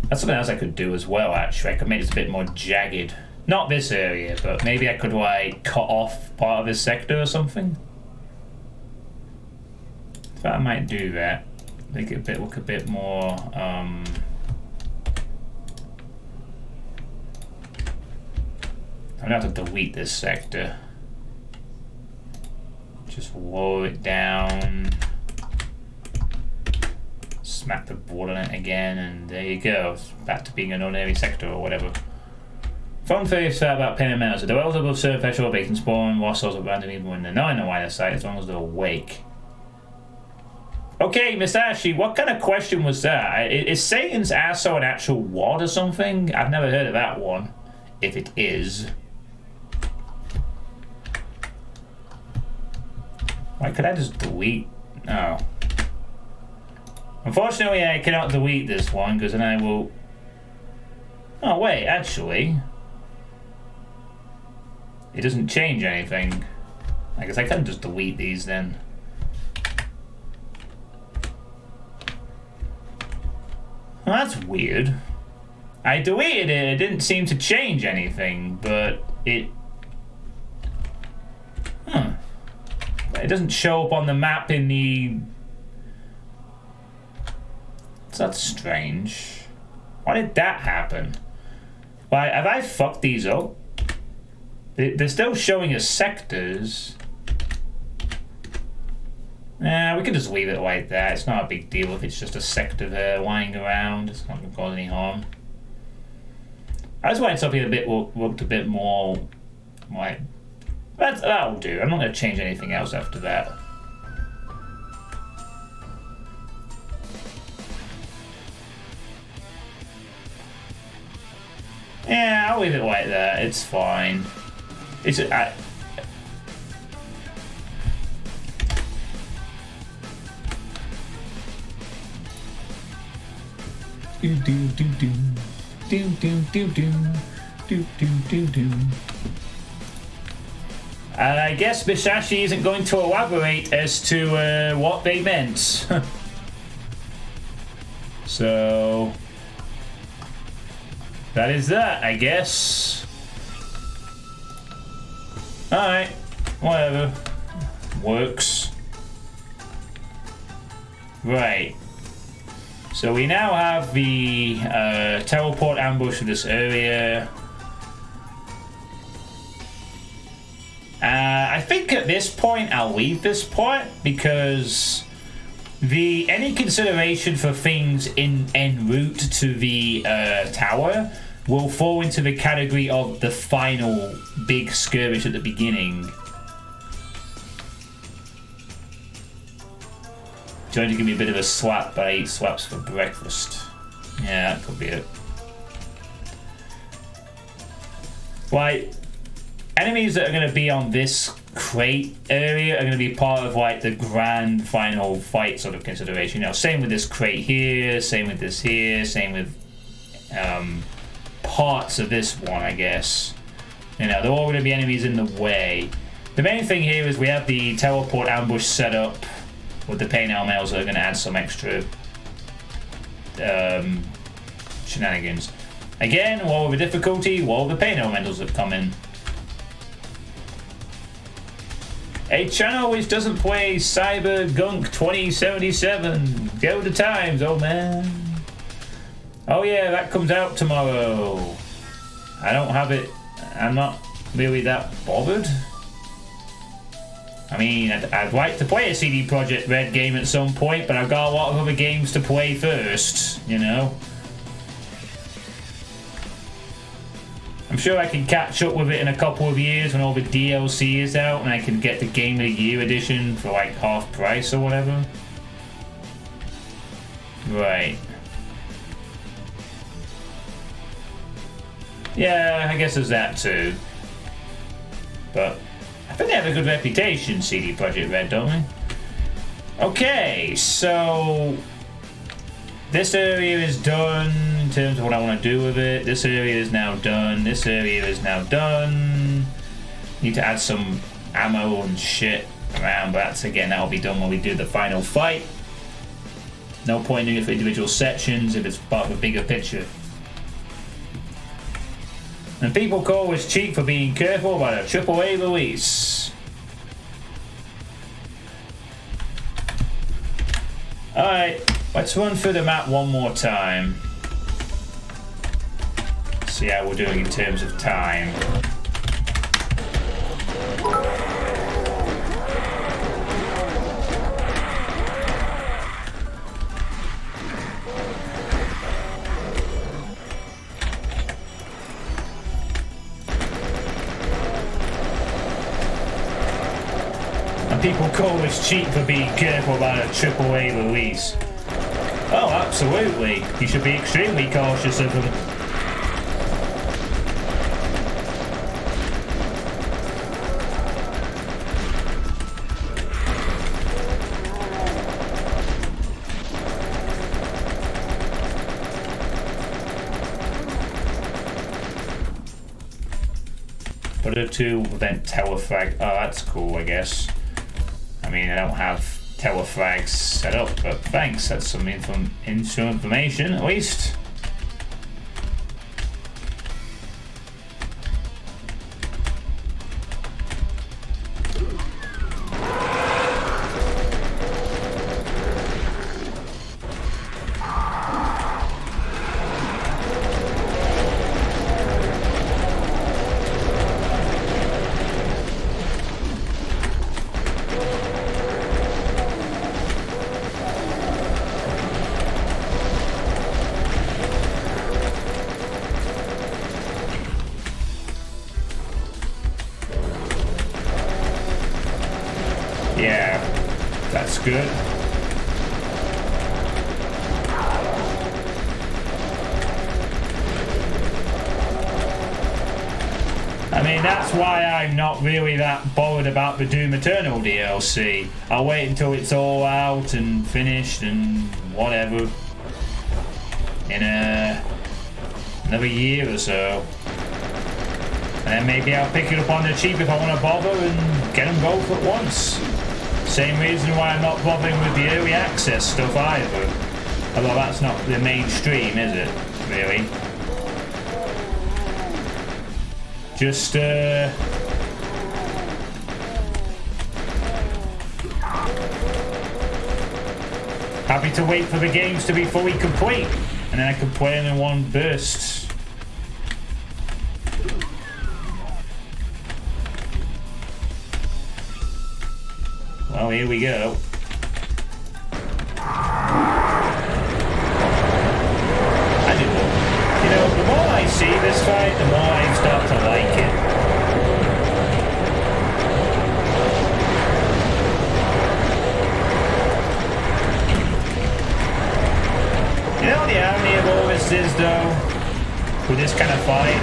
That's something else I could do as well, actually. I could make this a bit more jagged. Not this area, but maybe I could like cut off part of this sector or something. So I might do that. Make it look a bit more I'm gonna have to delete this sector. Just lower it down. Smack the board on it again, and there you go. It's back to being an ordinary sector or whatever. Fun fact about Pen and Mouse. The dwellers above surface or they can spawn lost souls abandoned even when they're not in the line of sight, as long as they're awake. Okay, Miss Ashley, what kind of question was that? Is Satan's asshole an actual wad or something? I've never heard of that one. If it is. Why could I just delete? No. Unfortunately, I cannot delete this one because then I will... Oh, wait, actually. It doesn't change anything. I guess I can just delete these then. Well, that's weird. I deleted it, it didn't seem to change anything, but it... Huh. It doesn't show up on the map in the... So that's strange. Why did that happen? Why, have I fucked these up? They're still showing as sectors. Nah, we could just leave it like that. It's not a big deal if it's just a sector there lying around. It's not going to cause any harm. I just wanted something a bit looked a bit more like that'll do. I'm not going to change anything else after that. Yeah, I'll leave it like that. It's fine. It's do do do do do do do do do do do. And I guess Bishashi isn't going to elaborate as to what they meant. So that is that, I guess. Alright, whatever. Works. Right. So we now have the teleport ambush for this area. I think at this point I'll leave this part because any consideration for things en route to the tower will fall into the category of the final big skirmish at the beginning. Trying to give me a bit of a slap, but I eat slaps for breakfast. Yeah, that could be it. Like, enemies that are going to be on this crate area are going to be part of like the grand final fight sort of consideration. You know, same with this crate here, same with this here, same with parts of this one, I guess. You know, they're all going to be enemies in the way. The main thing here is we have the teleport ambush set up with the pain elementals that are going to add some extra shenanigans. Again, while with the difficulty, while the pain elementals have come in. A channel which doesn't play Cyber Gunk 2077. Go to times, old man. Oh yeah, that comes out tomorrow. I don't have it. I'm not really that bothered. I mean, I'd like to play a CD Projekt Red game at some point, but I've got a lot of other games to play first, you know? I'm sure I can catch up with it in a couple of years when all the DLC is out and I can get the Game of the Year edition for like half price or whatever. Right. Yeah, I guess there's that too. But I think they have a good reputation, CD Projekt Red, don't they? Okay, so this area is done in terms of what I want to do with it. This area is now done. This area is now done. Need to add some ammo and shit around, but that's, again, that'll be done when we do the final fight. No point doing it for individual sections if it's part of a bigger picture. And people call us cheap for being careful about a AAA release. Alright, let's run through the map one more time. See how we're doing in terms of time. People call us cheap for being careful about a AAA release. Oh, absolutely. You should be extremely cautious of them. Put it to prevent telefrag. Oh, that's cool, I guess. I mean, I don't have telefrags set up, but thanks. That's some information, at least. That's good. I mean, that's why I'm not really that bothered about the Doom Eternal DLC. I'll wait until it's all out and finished and whatever. In another year or so. And then maybe I'll pick it up on the cheap if I want to bother and get them both at once. Same reason why I'm not bothering with the early access stuff either. Although that's not the mainstream, is it? Really? Just, happy to wait for the games to be fully complete, and then I can play them in one burst. Well, here we go. I do know. You know, the more I see this fight, the more I start to like it. You know the irony of all this is, though, with this kind of fight?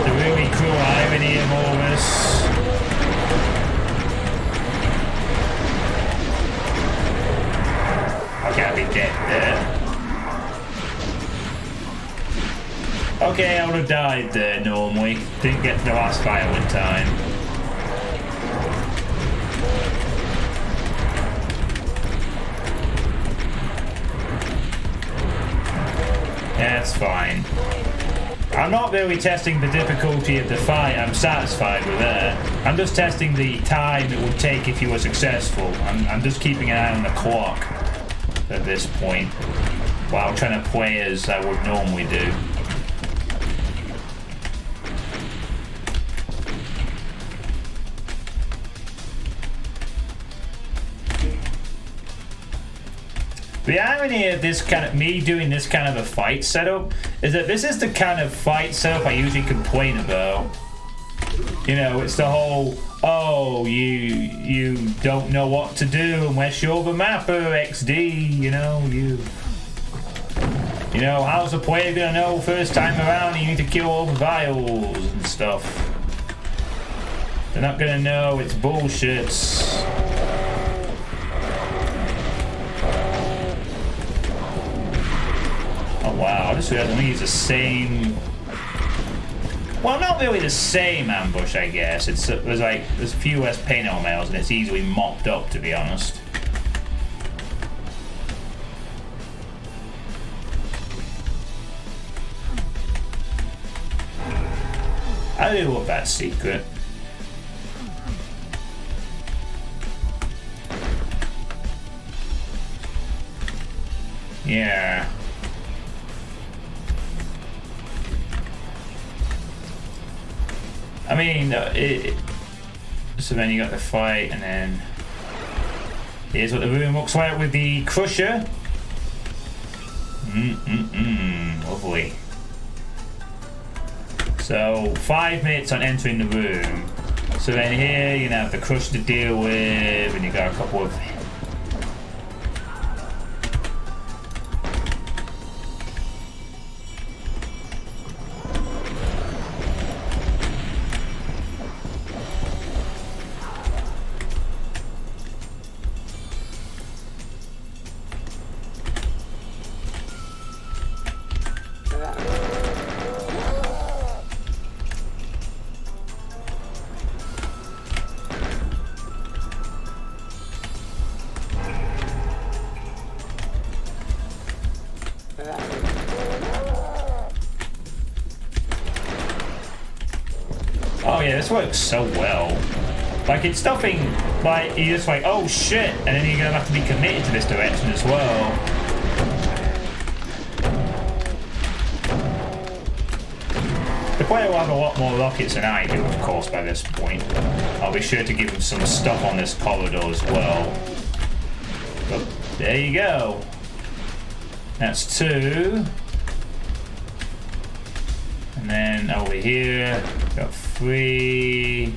The really cruel irony of all this. Okay, I'll be dead there. Okay, I would have died there normally. Didn't get to the last fight in time. Yeah, it's fine. I'm not really testing the difficulty of the fight. I'm satisfied with that. I'm just testing the time it would take if you were successful. I'm just keeping an eye on the clock at this point while trying to play as I would normally do. The irony of this kind of me doing this kind of a fight setup is that this is the kind of fight setup I usually complain about. You know, it's the whole, oh, you don't know what to do unless you're the mapper, XD, you know, you know, how's the player gonna know first time around you need to kill all the vials and stuff? They're not gonna know, it's bullshit. Oh wow, I just realized I'm gonna use the same... Well, not really the same ambush, I guess. There's a few less paint on mails and it's easily mopped up, to be honest. I do love that secret. Yeah. I mean, so then you got the fight, and then here's what the room looks like with the crusher. Lovely. So 5 minutes on entering the room. So then here you have the crusher to deal with, and you got a couple of. Oh yeah, this works so well. Like, it's stuffing, like, you're just like, oh shit, and then you're gonna have to be committed to this direction as well. The player will have a lot more rockets than I do, of course, by this point. I'll be sure to give him some stuff on this corridor as well. But there you go. That's 2. And then over here, got 3.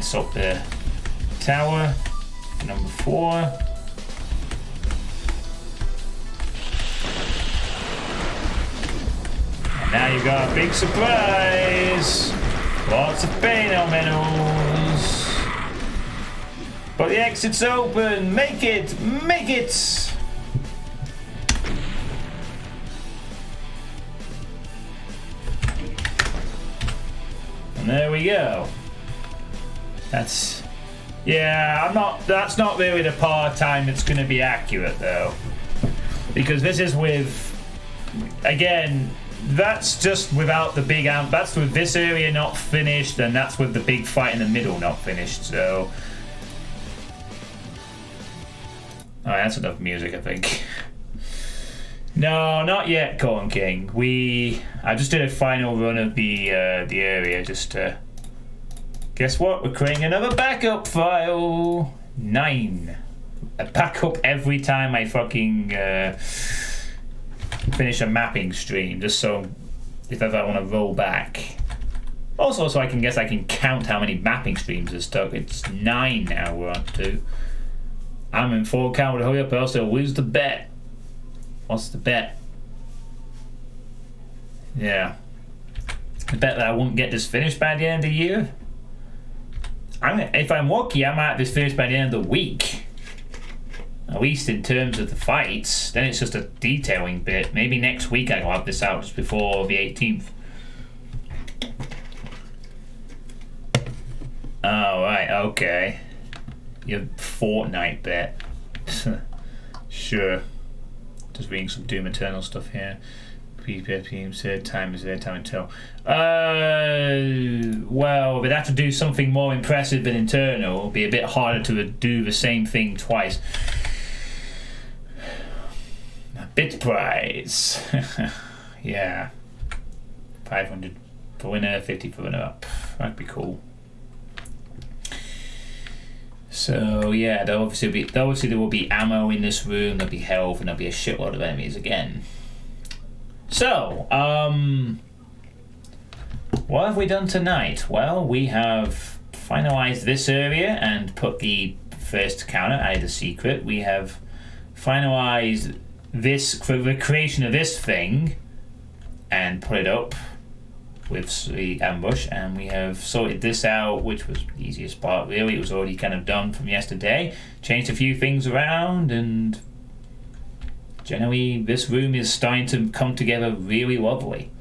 lights up the tower. Number 4. And now you've got a big surprise. Lots of paint minerals. But the exit's open. Make it! Make it! And there we go. That's not really the part time that's going to be accurate though, because this is with, again, that's just without the big amp. That's with this area not finished, and that's with the big fight in the middle not finished. So, that's enough music, I think. No, not yet, Corn King. I just did a final run of the area just to. Guess what? We're creating another backup file. 9. A backup every time I fucking finish a mapping stream, just so if ever I want to roll back. Also, so I can count how many mapping streams are stuck. It's 9 now we're up to. I'm in full count. Hurry up, else they'll lose the bet. What's the bet? Yeah. The bet that I won't get this finished by the end of the year. If I'm lucky, I might have this finished by the end of the week. At least in terms of the fights. Then it's just a detailing bit. Maybe next week I'll have this out just before the 18th. Oh, right, okay. Your Fortnite bet. Sure. Just reading some Doom Eternal stuff here. PPM third time is their time until. Well, we'd have to do something more impressive than internal. It'll be a bit harder to do the same thing twice. Bit prize. Yeah. 500 for winner, 50 for runner up. That'd be cool. So yeah, there will be ammo in this room, there'll be health, and there'll be a shitload of enemies again. So, what have we done tonight? Well, we have finalized this area and put the first counter, added a secret. We have finalized the creation of this thing and put it up with the ambush, and we have sorted this out, which was the easiest part really. It was already kind of done from yesterday. Changed a few things around, and generally this room is starting to come together really lovely.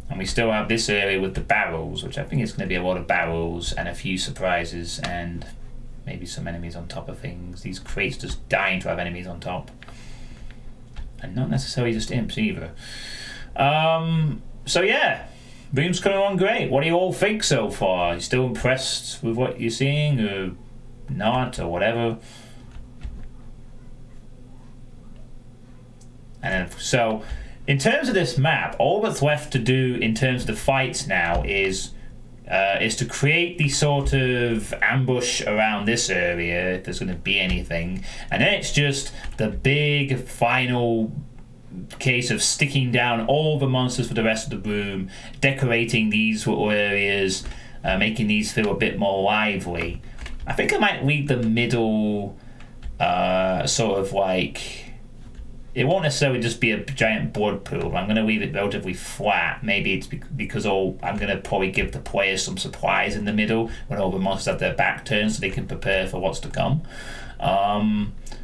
And we still have this area with the barrels, which I think is going to be a lot of barrels and a few surprises and maybe some enemies on top of things. These crates just dying to have enemies on top, and not necessarily just imps either. So yeah, room's coming along great. What do you all think so far? Are you still impressed with what you're seeing, or not, or whatever? And then, so, in terms of this map, all that's left to do in terms of the fights now is to create the sort of ambush around this area, if there's going to be anything, and then it's just the big final case of sticking down all the monsters for the rest of the room, decorating these little areas, making these feel a bit more lively. I think I might leave the middle sort of like, it won't necessarily just be a giant blood pool. I'm going to leave it relatively flat. Maybe it's because I'm going to probably give the players some supplies in the middle when all the monsters have their back turned so they can prepare for what's to come.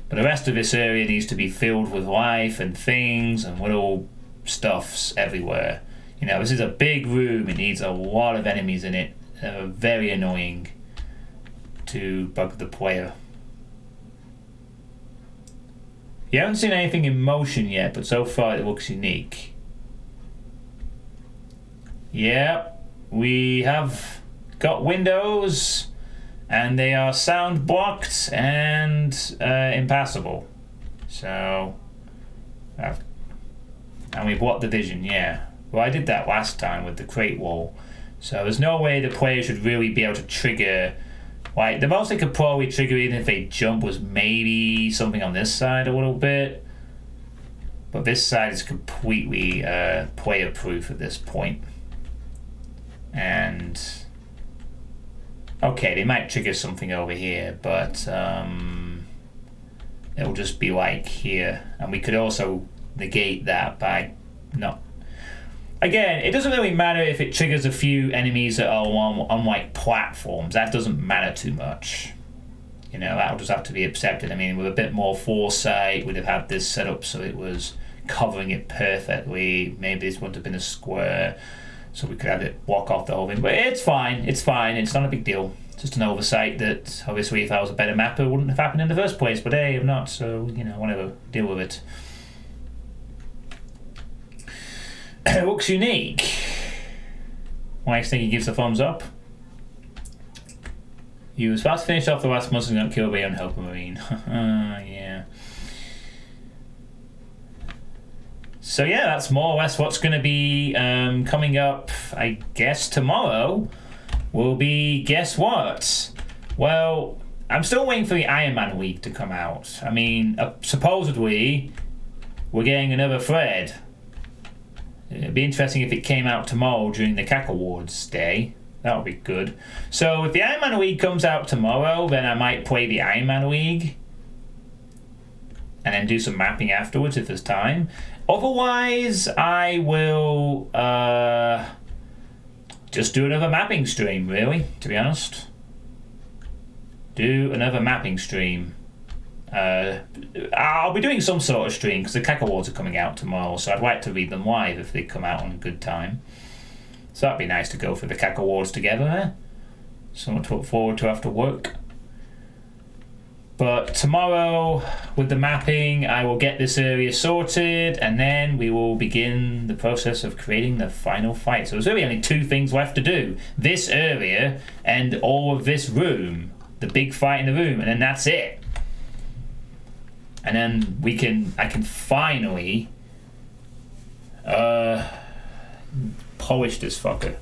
But the rest of this area needs to be filled with life and things and little stuffs everywhere. You know, this is a big room. It needs a lot of enemies in it. Very annoying to bug the player. You haven't seen anything in motion yet, but so far it looks unique. Yeah, we have got windows, and they are sound blocked and impassable. So, and we blocked the vision, yeah. Well, I did that last time with the crate wall. So there's no way the player should really be able to trigger. Like, the most they could probably trigger even if they jump was maybe something on this side a little bit. But this side is completely player-proof at this point. And Okay, they might trigger something over here, but it'll just be like here. And we could also negate that by not... Again, it doesn't really matter if it triggers a few enemies that are on like platforms. That doesn't matter too much. You know, that'll just have to be accepted. I mean, with a bit more foresight, we'd have had this set up so it was covering it perfectly. Maybe this wouldn't have been a square, so we could have it block off the whole thing. But it's fine. It's fine. It's not a big deal. It's just an oversight that, obviously, if I was a better mapper, it wouldn't have happened in the first place. But hey, I'm not, so, you know, whatever. Deal with it. It looks unique. Mike's thinking he gives a thumbs up. You was about to finish off the last monster and got killed by your own Marine. Yeah. So yeah, that's more or less what's going to be coming up. I guess tomorrow will be, guess what? Well, I'm still waiting for the Iron Man Week to come out. I mean, supposedly we're getting another thread. It'd be interesting if it came out tomorrow during the Cac Awards day. That would be good. So if the Iron Man League comes out tomorrow, then I might play the Iron Man League and then do some mapping afterwards if there's time. Otherwise, I will just do another mapping stream, really, to be honest. Do another mapping stream. I'll be doing some sort of stream because the Cac Awards are coming out tomorrow, so I'd like to read them live if they come out on a good time. So that'd be nice to go for the Cac Awards together there. Something to look forward to after work. But tomorrow, with the mapping, I will get this area sorted, and then we will begin the process of creating the final fight. So there's really only two things left to do. This area and all of this room. The big fight in the room, and then that's it. And then I can finally polish this fucker.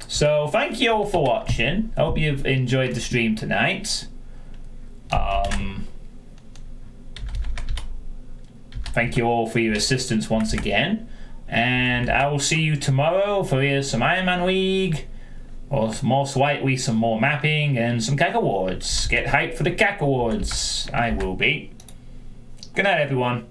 So thank you all for watching. I hope you've enjoyed the stream tonight. Thank you all for your assistance once again, and I will see you tomorrow for either some Iron Man League or most likely some more mapping and some Cac Awards. Get hyped for the Cac Awards. I will be. Good night, everyone.